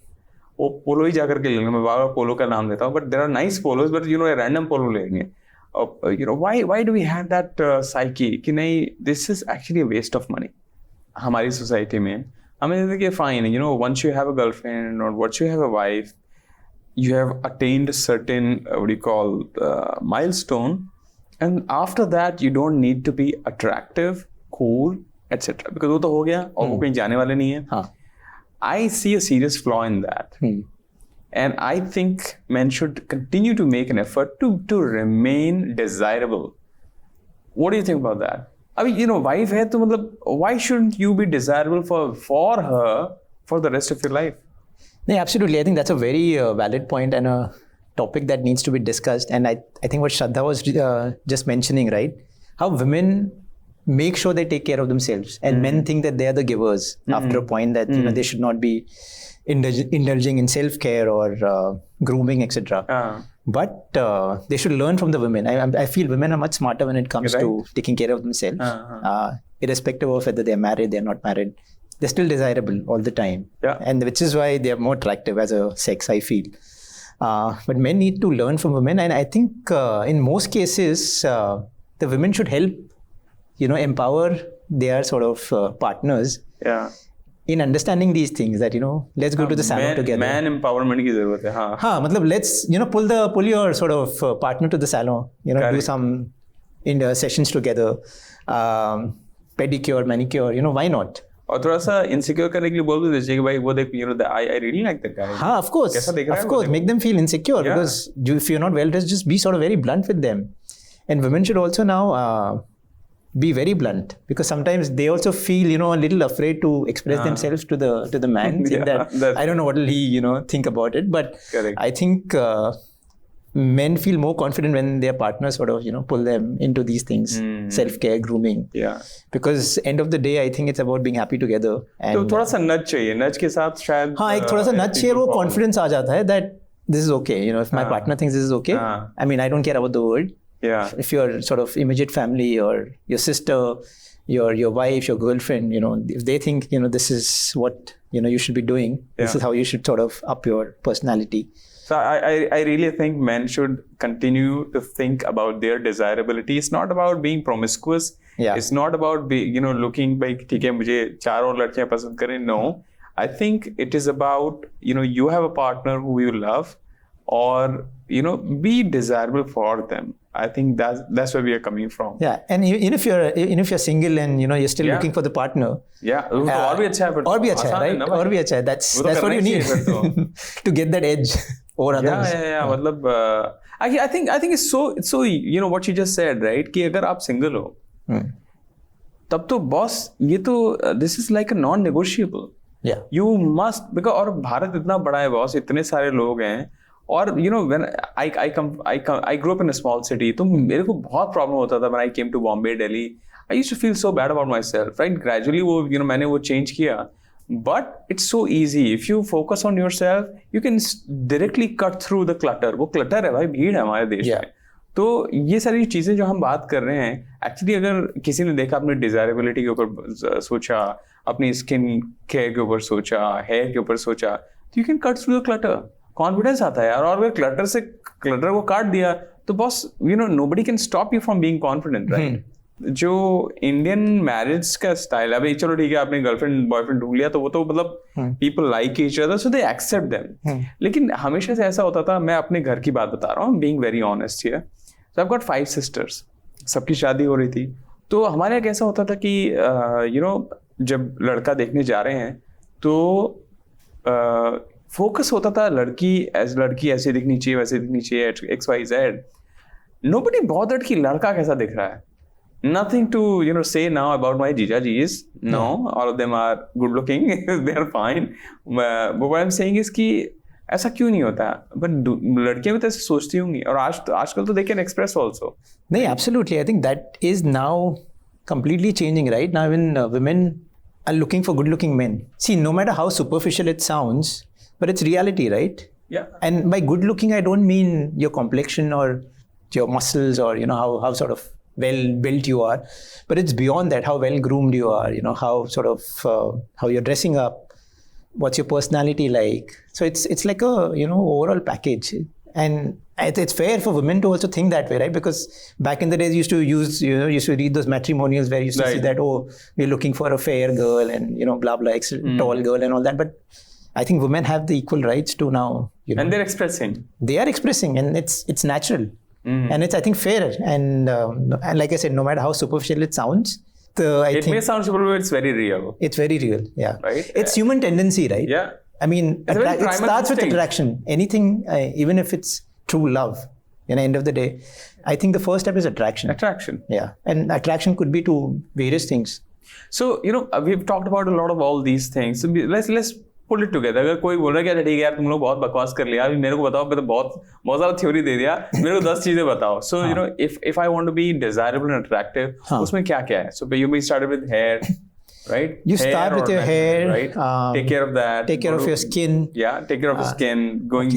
वो पोलो ही जाकर के लेंगे, मैं बार बार पोलो का नाम देता हूँ, but there are nice polos, but random polo लेंगे. Why do we have that psyche कि नहीं, this is actually a waste of money हमारी society में. हमें कहते हैं कि fine, once you have a girlfriend or once you have a wife, you have attained a certain milestone, and after that you don't need to be attractive, cool, etc. because वो तो हो गया और वो कहीं जाने वाले नहीं है. I see a serious flaw in that. And I think men should continue to make an effort to remain desirable. What do you think about that? I mean, wife hai to matlab, why shouldn't you be desirable for her for the rest of your life? No, absolutely. I think that's a very valid point and a topic that needs to be discussed. And I think what Shraddha was just mentioning, right? How women make sure they take care of themselves, and men think that they are the givers after a point, that they should not be indulging in self-care or grooming, etc. But they should learn from the women. I feel women are much smarter when it comes to taking care of themselves, irrespective of whether they're married, they're not married. They're still desirable all the time, and which is why they are more attractive as a sex, I feel. But men need to learn from women, and I think in most cases the women should help empower their sort of partners in understanding these things, that let's go to the salon together. Man empowerment की जरूरत है. मतलब let's pull your sort of partner to the salon, do some sessions together, pedicure, manicure, why not? और थोड़ा सा insecure करने के लिए बोल भी दीजिए कि भाई वो देख, I really like that guy. Of course, make them feel insecure, because if you're not well dressed, just be sort of very blunt with them. And women should also now be very blunt, because sometimes they also feel a little afraid to express themselves to the man, saying that I don't know what will he think about it. But I think men feel more confident when their partners sort of pull them into these things, self-care, grooming. Because end of the day, I think it's about being happy together. And तो थोड़ा सा nudge चाहिए, nudge के साथ शायद एक थोड़ा सा nudge चाहिए, वो confidence आ जाता है that this is okay. If my partner thinks this is okay, I mean, I don't care about the world. If your sort of immediate family or your sister, your wife, your girlfriend, if they think, this is what, you should be doing, this is how you should sort of up your personality. So I really think men should continue to think about their desirability. It's not about being promiscuous. It's not about looking like, ठीक है मुझे 4 और लड़कियां पसंद करें. No, I think it is about, you have a partner who you love, or, be desirable for them. I think that's where we are coming from. And even if you're single and you're still looking for the partner. और भी अच्छा है. और भी अच्छा है, right? और भी अच्छा है. That's what you need to get that edge over others. मतलब I think it's so what you just said, right? कि अगर आप single हो, तब तो boss ये तो this is like a non-negotiable. Yeah. You must, because और भारत इतना बड़ा है बॉस, इतने सारे लोग हैं, और when I grew up in a small city, तो मेरे को बहुत प्रॉब्लम होता था when I came to Bombay, Delhi. I used to feel so bad about myself, right? Gradually वो मैंने वो change किया, but it's so easy if you focus on yourself, you can directly cut through the clutter. वो clutter है भाई, भीड़ है हमारे देश में. तो ये सारी चीजें जो हम बात कर रहे हैं, एक्चुअली अगर किसी ने देखा, अपनी डिजायरेबिलिटी के ऊपर सोचा, अपनी स्किन केयर के ऊपर सोचा, हेयर के ऊपर सोचा, तो you can cut through the clutter. Confidence आता है यार. और अगर क्लटर को काट दिया तो boss nobody can stop you from being confident, right? जो इंडियन मैरिज का स्टाइल है, अभी चलो ठीक है, आपने गर्लफ्रेंड बॉयफ्रेंड ढूंढ लिया, तो वो तो मतलब people like each other, so they accept them. लेकिन हमेशा से ऐसा होता था, मैं अपने घर की बात बता रहा हूँ, being very honest here. So I've got 5 sisters. सबकी शादी हो रही थी. तो हमारे यहाँ कैसा होता था कि जब लड़का देखने जा रहे हैं तो फोकस होता था लड़की ऐसे दिखनी चाहिए, वैसे दिखनी चाहिए, XYZ. Nobody bothered कि लड़का कैसा दिख रहा है. Nothing to say now about my jijajis. No, all of them are good looking. They are fine. But what I'm saying is कि ऐसा क्यों नहीं होता? बट लड़कियां भी तो ऐसे सोचती होंगी, और आजकल तो दे कैन एक्सप्रेस आल्सो. नहीं, absolutely. I think that is now completely changing, right? Now when women are looking for good looking men. See, no matter how superficial it sounds, but it's reality, right? Yeah. And by good looking, I don't mean your complexion or your muscles or how sort of well built you are, but it's beyond that, how well groomed you are, how sort of how you're dressing up, what's your personality like. So it's like a overall package. And it's fair for women to also think that way, right? Because back in the days, used to read those matrimonials where you used to see that, oh, we're looking for a fair girl and blah blah, tall girl and all that. But I think women have the equal rights to now. And they're expressing. They are expressing, and it's natural, and it's, I think, fair. And like I said, no matter how superficial it sounds, it may sound superficial, but it's very real. It's very real, yeah. Right? It's human tendency, right? Yeah. I mean, it starts with attraction. Anything, even if it's true love, end of the day, I think the first step is attraction. Attraction. Yeah. And attraction could be to various things. So, we've talked about a lot of all these things. So let's pull it together. अगर कोई बोल रहा है कि ठीक है यार, तुम लोग बहुत बकवास कर लिया, मेरे को बताओ, मैं तो बहुत ज़्यादा थ्योरी दे दिया, मेरे को 10 चीजें बताओ. So, if I want to be desirable and attractive, उसमें क्या है? So, you started with hair. Right? You start with your hair, right? Take care of that. Take care of your skin. Yeah, take care of your skin.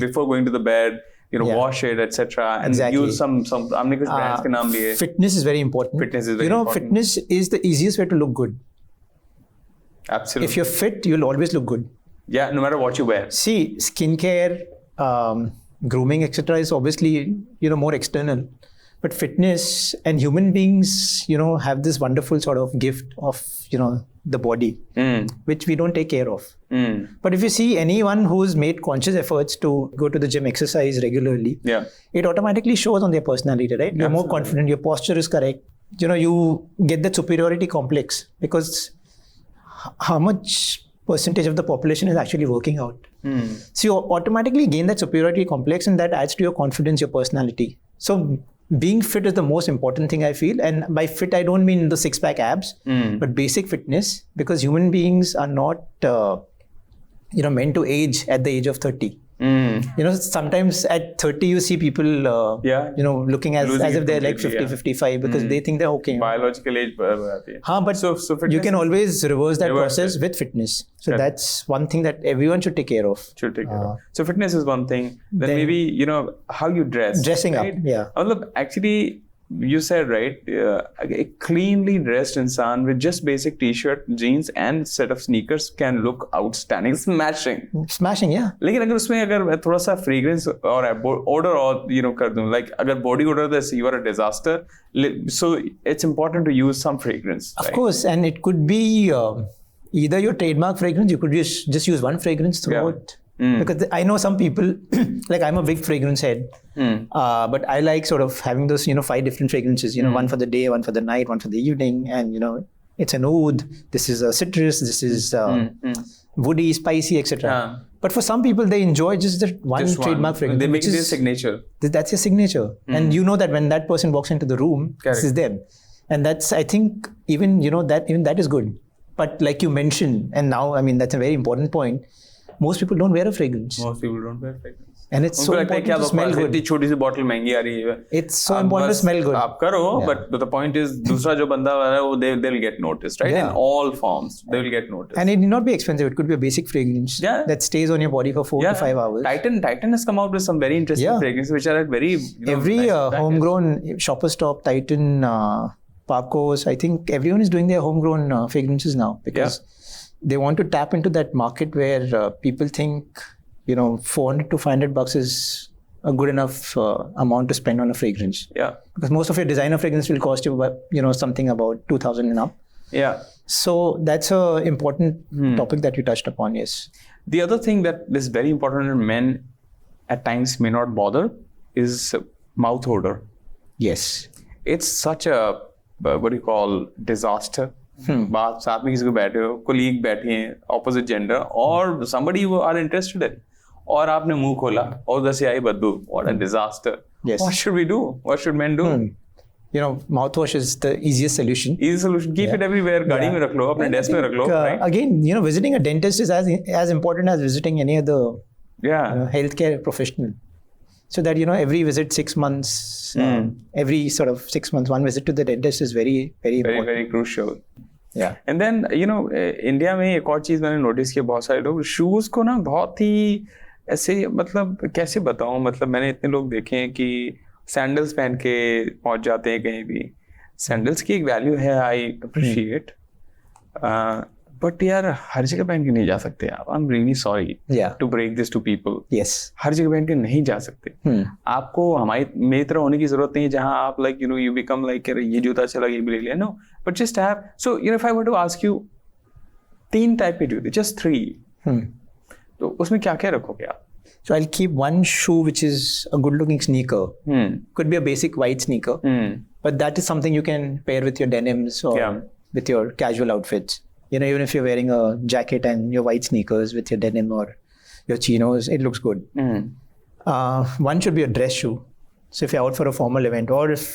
Before going to the bed, wash it, etc. And exactly. use some. हमने कुछ brands के नाम लिए. Fitness is very important. Fitness is very important. Fitness is the easiest way to look good. Absolutely. If you're fit, you'll always look good. Yeah, no matter what you wear. See, skincare, grooming, etc. is obviously more external. But fitness and human beings, have this wonderful sort of gift of, the body, which we don't take care of. But if you see anyone who's made conscious efforts to go to the gym, exercise regularly, it automatically shows on their personality, right? You're more confident, your posture is correct. You get that superiority complex because how much percentage of the population is actually working out. So you automatically gain that superiority complex, and that adds to your confidence, your personality. So being fit is the most important thing, I feel. And by fit, I don't mean the six-pack abs, but basic fitness, because human beings are not, meant to age at the age of 30. Sometimes at 30, you see people, looking as if they're like 50, 55, because they think they're okay. Biological age. But so you can always reverse that process with fitness. So that's one thing that everyone should take care of. So fitness is one thing. Then maybe, how you dress. Dressing right? up, yeah. Actually, you said, right, a cleanly dressed insan with just basic t-shirt, jeans and set of sneakers can look outstanding, smashing, yeah. लेकिन अगर थोड़ा सा fragrance और odor और कर दूं, like अगर body odor then you are a disaster. So it's important to use some fragrance. Of course, and it could be either your trademark fragrance. You could just use one fragrance throughout. Because I know some people, like I'm a big fragrance head, but I like sort of having those, 5 different fragrances, one for the day, one for the night, one for the evening. And, it's an oud, this is a citrus, this is woody, spicy, etc. But for some people, they enjoy just that one trademark fragrance. They make it their signature. That's your signature. And you know that when that person walks into the room, this is them. And that's, I think, even that is good. But like you mentioned, and now, I mean, that's a very important point. Most people don't wear a fragrance. Most people don't wear fragrance. And it's so important to smell good. इतनी छोटी सी bottle महंगी आ रही है. It's so important to smell good. आप करो, but the point is, दूसरा जो बंदा आ रहा है, वो they'll get noticed, right? In all forms, they will get noticed. And it need not be expensive. It could be a basic fragrance that stays on your body for 4 to 5 hours. Titan has come out with some very interesting fragrances, which are at very every homegrown Shoppers Stop, Titan, Parcos. I think everyone is doing their homegrown fragrances now because they want to tap into that market where people think, $400 to $500 is a good enough amount to spend on a fragrance. Yeah. Because most of your designer fragrance will cost you, something about 2,000 and up. Yeah. So that's a important topic that you touched upon. Yes. The other thing that is very important and men at times may not bother is mouth odor. Yes. It's such a disaster. बात साथ में किसी को बैठे हो, colleague बैठे हैं, opposite gender, or somebody you are interested in, और आपने मुंह खोला और उधर से आई बदबू. What a disaster. Yes. What should we do? What should men do? Mouthwash is the easiest solution. Easy solution. Keep it everywhere. गाड़ी में रख लो, अपने desk में रख लो. Right? Again, visiting a dentist is as important as visiting any other healthcare professional. So that, every visit 6 months, every sort of 6 months, one visit to the dentist is very, very important. Very, very crucial. Yeah. And then, India में एक और चीज़ मैंने notice किया, बहुत सारे लोग shoes को ना बहुत ही ऐसे, मतलब कैसे बताऊँ, मतलब मैंने इतने लोग देखे हैं कि सैंडल्स पहन के पहुँच जाते हैं कहीं भी. सैंडल्स की एक वैल्यू है, आई अप्रिशिएट, बट यार हर जगह पहन के नहीं जा सकते आप. I am really sorry to break this to people. Yes. हर जगह पहन के नहीं जा सकते. आपको मेरी तरह होने की जरूरत नहीं है जहां आप लाइक यू बिकम लाइक ये जूता अच्छा लगा ये भी ले लिया. No, but just have. So if I were to ask you 3 type के जूते, जस्ट 3, तो उसमें क्या क्या रखोगे आप? So I'll keep one shoe which is a good-looking sneaker. Could be a basic white sneaker, but that is something you can pair with your denims or with your casual outfits. Even if you're wearing a jacket and your white sneakers with your denim or your chinos, it looks good. One should be a dress shoe. So if you're out for a formal event or if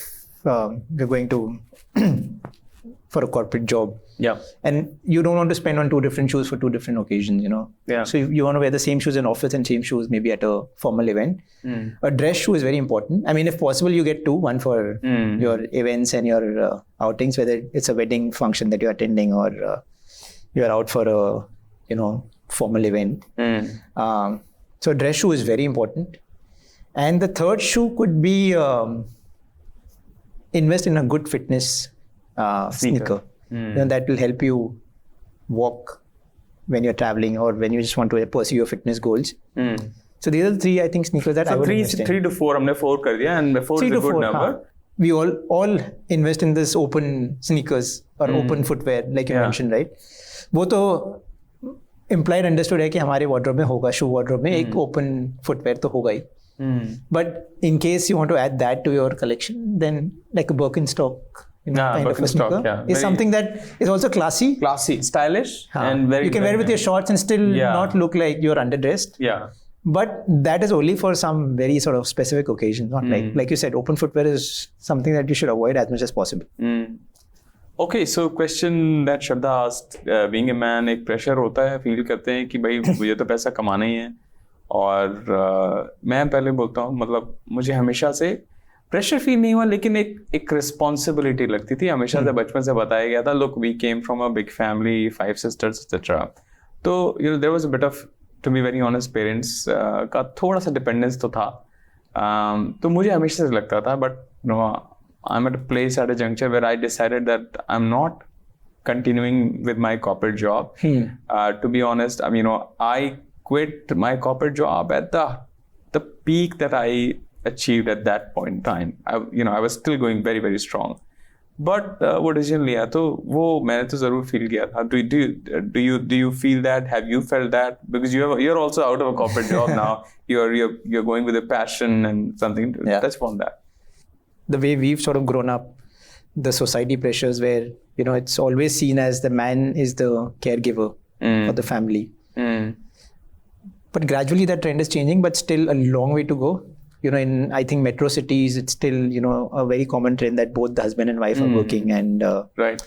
you're going to for a corporate job, and you don't want to spend on 2 different shoes for 2 different occasions, So you want to wear the same shoes in office and same shoes maybe at a formal event. A dress shoe is very important. I mean, if possible, you get 2, one for your events and your outings, whether it's a wedding function that you're attending or you're out for a formal event. So dress shoe is very important. And the third shoe could be invest in a good fitness sneaker. That will help you walk when you're traveling or when you just want to pursue your fitness goals. So these are the 3, I think, sneakers that I would invest in. 3 to 4, हमने 4 कर दिया, and 4 is a good number. We all invest in this open sneakers or open footwear, like you mentioned, right? वो तो implied understood है कि हमारे wardrobe में होगा, shoe wardrobe में एक open footwear तो होगा ही. But in case you want to add that to your collection, then like a Birkenstock kind of a sneaker is something that is also classy, stylish, and very. You can wear it with your shorts and still not look like you're underdressed. Yeah. But that is only for some very sort of specific occasions. Not like you said, open footwear is something that you should avoid as much as possible. Okay, so question that Shraddha asked, being a man, एक pressure होता है, feel करते हैं कि भाई मुझे तो पैसा कमाना ही है, और मैं पहले बोलता हूँ, मतलब मुझे हमेशा से प्रेशर फील नहीं हुआ, लेकिन एक रिस्पॉन्सिबिलिटी लगती थी. हमेशा से बचपन से बताया गया था, look we came from a big family, 5 sisters etcetera. तो there was a bit of, to be very honest, parents का थोड़ा सा डिपेंडेंस तो था. तो मुझे हमेशा से लगता था, but I am at a place at a juncture where I decided that I am not continuing with my corporate job. To be honest, I quit my corporate job at the peak that I achieved at that point in time. I was still going very, very strong. But वो decision लिया, तो वो मैंने तो ज़रूर feel किया था. Do you feel that? Have you felt that? Because you're also out of a corporate job now. You're going with a passion and something to touch upon that. The way we've sort of grown up, the society pressures where it's always seen as the man is the caregiver for the family. But gradually that trend is changing, but still a long way to go. In I think metro cities, it's still a very common trend that both the husband and wife are working, and right.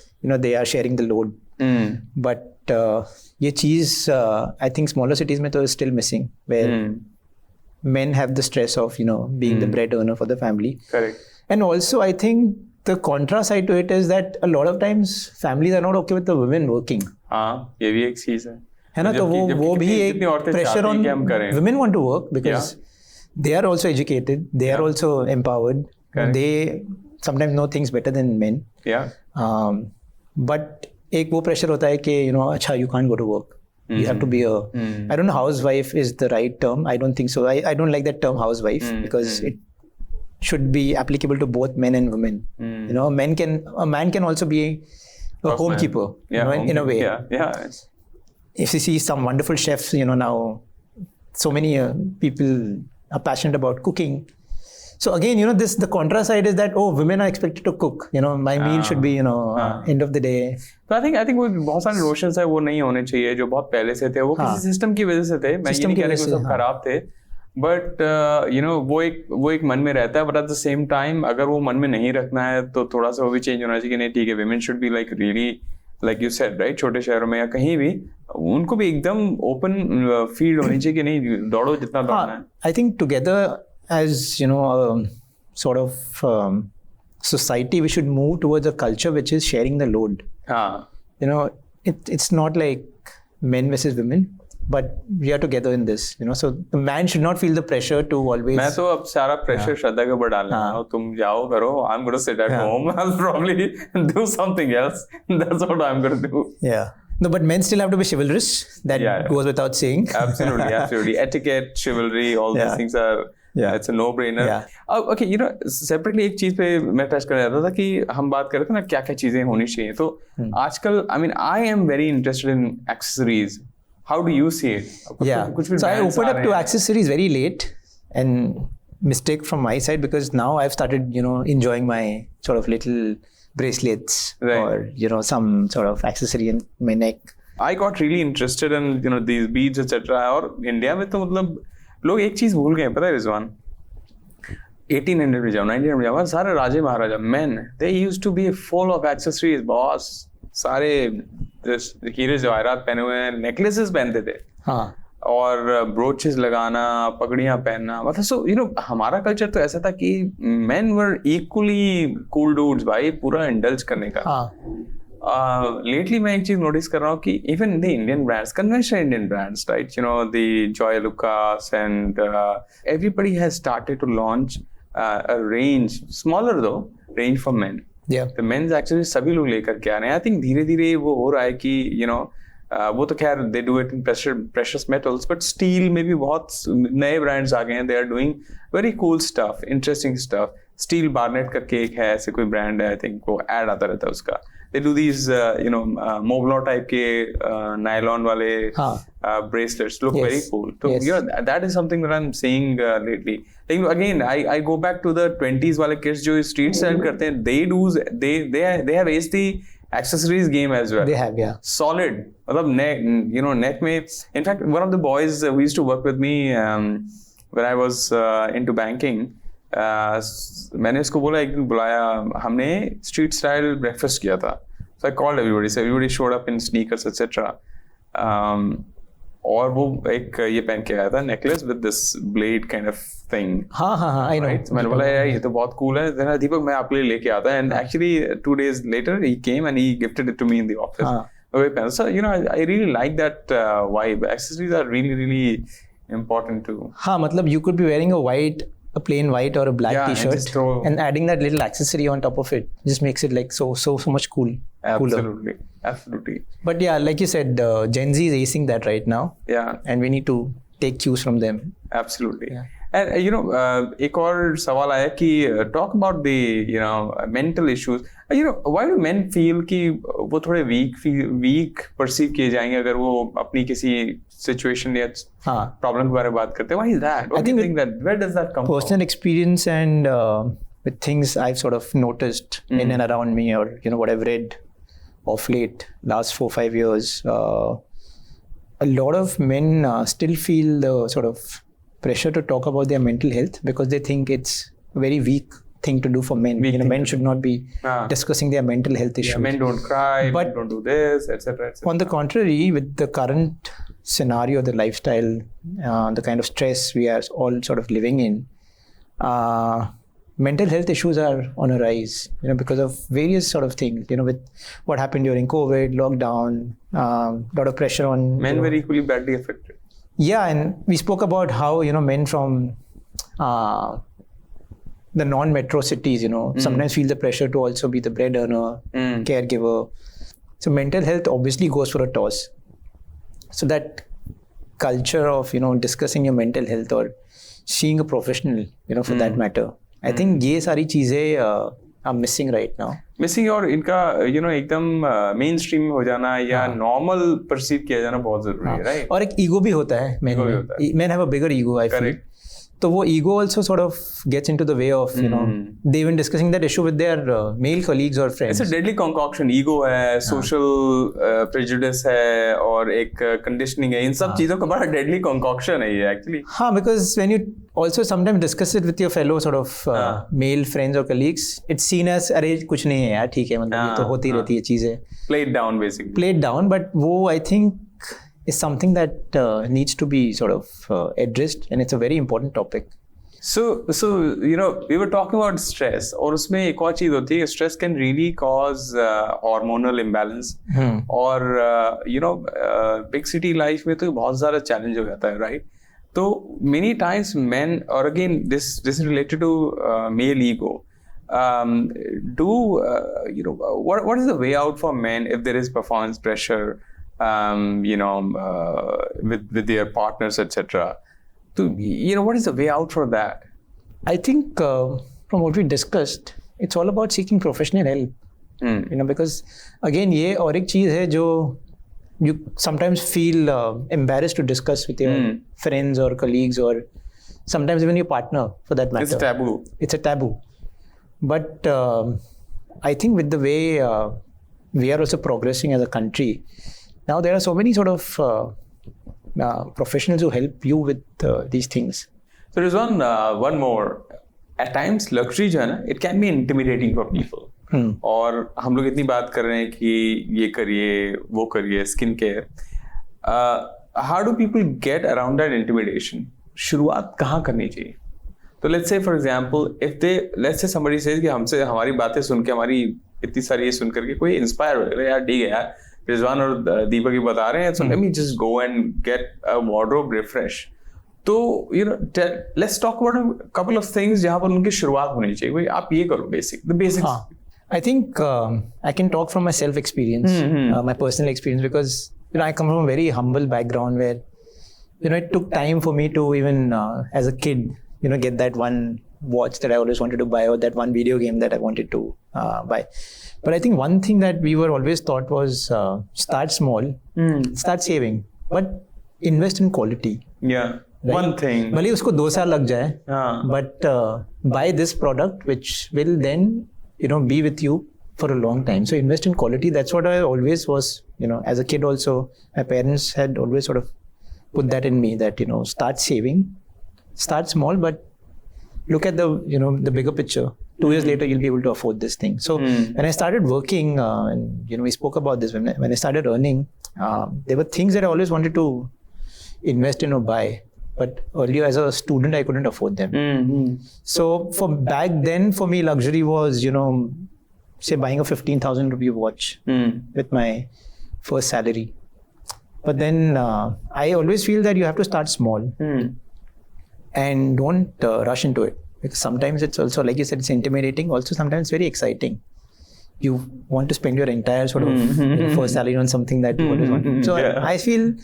They are sharing the load. But ये चीज I think smaller cities में तो is still missing, where men have the stress of being the bread earner for the family. Correct. And also I think the contra side to it is that a lot of times families are not okay with the women working. हाँ, ये भी एक चीज है ना, तो वो भी एक pressure on women want to work because they are also educated, they are also empowered. Correct. They sometimes know things better than men. Yeah. But एक वो pressure होता है कि अच्छा, you can't go to work. You have to be a I don't know, housewife is the right term. I don't think so. I don't like that term housewife because it should be applicable to both men and women. A man can also be a homekeeper, in a way. Yeah. If you see some wonderful chefs, now so many people are passionate about cooking. So again, the contra side is that, women are expected to cook. My meal should be, end of the day. तो I think वो बहुत सारे रोशंस है वो नहीं होने चाहिए जो बहुत पहले से थे, वो किसी सिस्टम की वजह से थे. मैं ये नहीं कह रहा कि वो सब खराब थे, बट वो एक मन में रहता है. But at the same time अगर वो मन में नहीं रखना है तो थोड़ा सा वो भी चेंज होना चाहिए कि नहीं ठीक है, women should be like really like you said, right, छोटे शहरों में या कहीं भी उनको भी एकदम ओपन फील्ड होनी चाहिए कि नहीं दौड़ो जितना दौड़ना है. I think together as sort of society, we should move towards a culture which is sharing the load. It's not like men versus women, but we are together in this. So the man should not feel the pressure to always. मैं तो अब सारा pressure श्रद्धा के ऊपर डालना है. तुम जाओ करो. I'm going to sit at home. I'll probably do something else. That's what I'm going to do. Yeah. No, but men still have to be chivalrous. That goes without saying. Absolutely. Etiquette, chivalry, all these things are. Yeah, it's a no-brainer. Yeah. Okay, separately एक चीज पे मैं touch कर रहा था कि हम बात कर रहे थे ना क्या क्या चीजें होनी चाहिए. तो आजकल I am very interested in accessories. How do you see it? So I opened up to accessories very late, and mistake from my side because now I've started enjoying my sort of little bracelets or some sort of accessory in my neck. I got really interested in these beads etc. और India में तो मतलब लोग एक चीज भूल गए पता है रिजवान, 1800 में जाओ 1900 में जाओ सारे राजे महाराजा men they used to be full of accessories boss. सारे हीरे जवाहरात पहने हुए हैं, नेकलेसेस पहनते थे और ब्रोचेस लगाना, पगड़ियां पहनना. मतलब सो हमारा कल्चर तो ऐसा था कि men were equally cool dudes भाई, पूरा इंडल्ज करने का. Lately मैं एक चीज नोटिस कर रहा हूँ कि even the Indian brands, conventional Indian brands, right, the Joy Lucas and everybody has started to launch a range, smaller though, range for men. The men's actually सभी लोग लेकर के आ रहे हैं. I think धीरे धीरे वो हो रहा है कि वो तो खैर they do it in precious metals, but steel में भी बहुत नए brands आ गए हैं. They are doing very cool stuff, interesting stuff. Steel Barnett करके एक है ऐसे कोई brand है, I think वो ad आता रहता है उसका. They do these Moblon type के nylon वाले bracelets, look very cool. So that is something that I'm seeing lately. Again, I go back to the 20s वाले kids जो street style करते हैं. They have aced the accessories game as well. They have, solid. मतलब neck में. In fact, one of the boys who used to work with me when I was into banking, मैंने उसको बोला एक दिन बुलाया, हमने स्ट्रीट स्टाइल ब्रेकफास्ट किया था. So I called everybody. So everybody showed up in sneakers etc. और वो एक ये पहन के आया था necklace with this blade kind of thing. हाँ I know. मैंने बोला यार ये तो बहुत कूल है. Then दीपक मैं आपके लिए लेके आता. And actually 2 days later he came and he gifted it to me in the office. So I really like that vibe. Accessories are really really important too. हाँ मतलब you could be wearing a plain white or a black t-shirt and adding that little accessory on top of it just makes it like so much cooler. Absolutely. But like you said, Gen Z is acing that right now. And we need to take cues from them. Absolutely. And एक और सवाल आया कि talk about the mental issues. Why do men feel कि वो थोड़े weak perceive किए जाएंगे अगर वो अपनी किसी situation या problem के बारे में बात करते हैं? Why is that? What do you think that where does that come from? Personal experience and with things I've sort of noticed in and around me, or what I've read of late last 4-5 years, a lot of men still feel the sort of pressure to talk about their mental health because they think it's a very weak thing to do for men. Men should not be discussing their mental health issues. Men don't cry, men don't do this, etc. On the contrary, with the current scenario, the lifestyle, the kind of stress we are all sort of living in, mental health issues are on a rise, because of various sort of things, with what happened during COVID, lockdown, lot of pressure on... Men were equally badly affected. Yeah, and we spoke about how, men from the non-metro cities, sometimes feel the pressure to also be the bread earner, caregiver. So mental health obviously goes for a toss. So that culture of, discussing your mental health or seeing a professional, for that matter, I think ये सारी चीजें are missing right now. Missing और इनका एकदम mainstream हो जाना या normal perceive किया जाना बहुत जरूरी है, right? और एक ego भी होता है men have a bigger ego, I feel. So वो ego also sort of gets into the way of they even discussing that issue with their male colleagues or friends. It's a deadly concoction. Ego है, social prejudice है और एक conditioning है. इन सब चीजों का बड़ा deadly concoction है ये actually. हाँ, because when you also sometimes discuss it with your fellow sort of male friends or colleagues, it's seen as अरे कुछ नहीं है यार, ठीक है, मतलब ये तो होती रहती है चीजें. Played down basically. Played down, but वो I think is something that needs to be sort of addressed, and it's a very important topic. So we were talking about stress, और उसमें एक और चीज होती है, stress can really cause hormonal imbalance, और big city life में तो बहुत ज़्यादा challenge हो जाता है, right? So many times men, or again this is related to male ego. What is the way out for men if there is performance pressure? With their partners, etc. So, what is the way out for that? I think from what we discussed, it's all about seeking professional help. Because again, ये और एक चीज है जो you sometimes feel embarrassed to discuss with your friends or colleagues or sometimes even your partner for that matter. It's taboo. It's a taboo. But I think with the way we are also progressing as a country, now there are so many sort of professionals who help you with these things. So there's one more. At times, luxury जो है ना, it can be intimidating for people. और हम लोग इतनी बात कर रहे हैं कि ये करिए, वो करिए, skin care. How do people get around that intimidation? शुरुआत कहाँ करनी चाहिए? तो let's say for example, let's say somebody says कि हमसे हमारी बातें सुन के हमारी इतनी सारी ये सुन करके कोई inspire हो जाएगा, यार ठीक है यार, रिजवान और दीपक ही बता रहे हैं, so let me just go and get a wardrobe refresh. तो let's talk about a couple of things जहाँ पर उनकी शुरुआत होनी चाहिए. भाई आप ये करो the basics. I think I can talk from my self experience, my personal experience, because I come from a very humble background where it took time for me to even as a kid get that one watch that I always wanted to buy or that one video game that I wanted to buy. But I think one thing that we were always taught was start small, start saving, but invest in quality. Yeah, right? One thing. भले उसको 2 साल लग जाए, but buy this product which will then be with you for a long time. So invest in quality. That's what I always was. As a kid also, my parents had always sort of put that in me that start saving, start small, but look at the bigger picture. 2 years later, you'll be able to afford this thing. So when I started working, and we spoke about this, when I started earning, there were things that I always wanted to invest in or buy. But earlier as a student, I couldn't afford them. So for back then, for me, luxury was, say buying a 15,000 rupee watch with my first salary. But then I always feel that you have to start small and don't rush into it. Because sometimes it's also, like you said, it's intimidating. Also, sometimes very exciting. You want to spend your entire sort of first salary on something that you always want. So I feel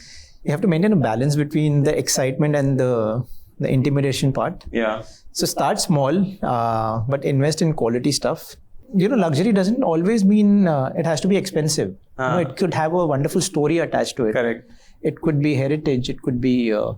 you have to maintain a balance between the excitement and the intimidation part. Yeah. So start small, but invest in quality stuff. Luxury doesn't always mean it has to be expensive. It could have a wonderful story attached to it. Correct. It could be heritage. It could be a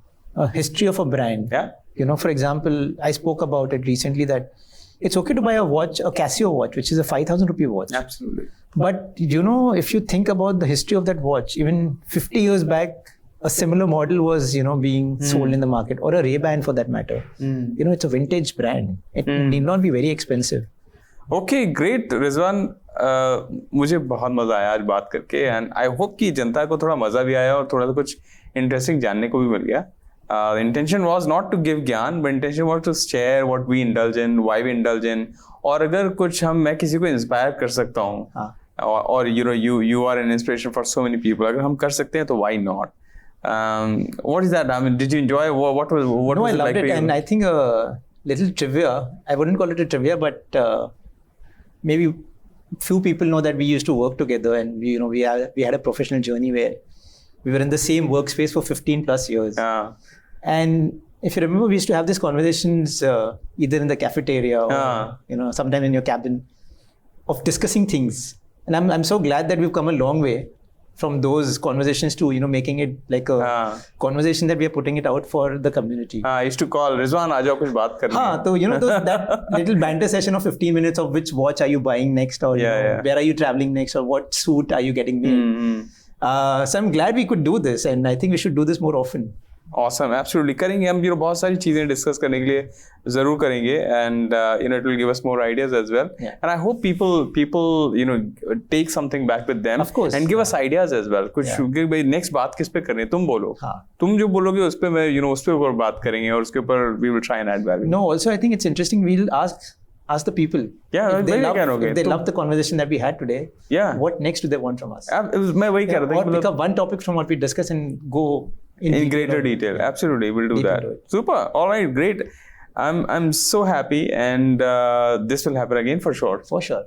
history of a brand. Yeah. For example, I spoke about it recently that it's okay to buy a watch, a Casio watch, which is a 5,000 rupee watch. Absolutely. But, if you think about the history of that watch, even 50 years back, a similar model was, being sold in the market, or a Ray-Ban for that matter. It's a vintage brand. It need not be very expensive. Okay, great, Rizwan. मुझे बहुत मजा आया आज बात करके, and I hope कि जनता को थोड़ा मजा भी आया और थोड़ा सा कुछ इंटरेस्टिंग जानने को भी मिल गया. Intention was not to give ज्ञान, but intention was to share what we indulge in, why we indulge in, और अगर कुछ मैं किसी को इंस्पायर कर सकता हूँ, और you are an inspiration for so many people, अगर हम कर सकते हैं तो why not? What is that? I mean, did you enjoy? What was I it loved like it, for you? and I think a little trivia. I wouldn't call it a trivia, but maybe few people know that we used to work together, and we had a professional journey where we were in the same workspace for 15 plus years. And if you remember, we used to have these conversations either in the cafeteria or sometime in your cabin of discussing things. And I'm so glad that we've come a long way from those conversations to making it like a conversation that we are putting it out for the community. I used to call Rizwan, aaja kuch baat karni hai. So that little banter session of 15 minutes of which watch are you buying next, or where are you traveling next, or what suit are you getting made. So I'm glad we could do this, and I think we should do this more often. Awesome, absolutely. करेंगे हम, बहुत सारी चीजें discuss करने के लिए जरूर करेंगे, and it will give us more ideas as well. And I hope people take something back with them, of course, and give us ideas as well. कुछ भाई नेक्स्ट बात किस पे करनी है, तुम बोलो. तुम जो बोलोगे उस पे मैं उस पे ऊपर बात करेंगे, और उसके ऊपर we will try and add value. No, also I think it's interesting. We'll ask the people. Yeah, if they love the conversation that we had today. What next do they want from us? मैं वही कह रहा था. Or pick up one topic from what we discussed and go in greater detail. Absolutely, we'll do that. Super. All right, great. I'm so happy, and this will happen again for sure. For sure.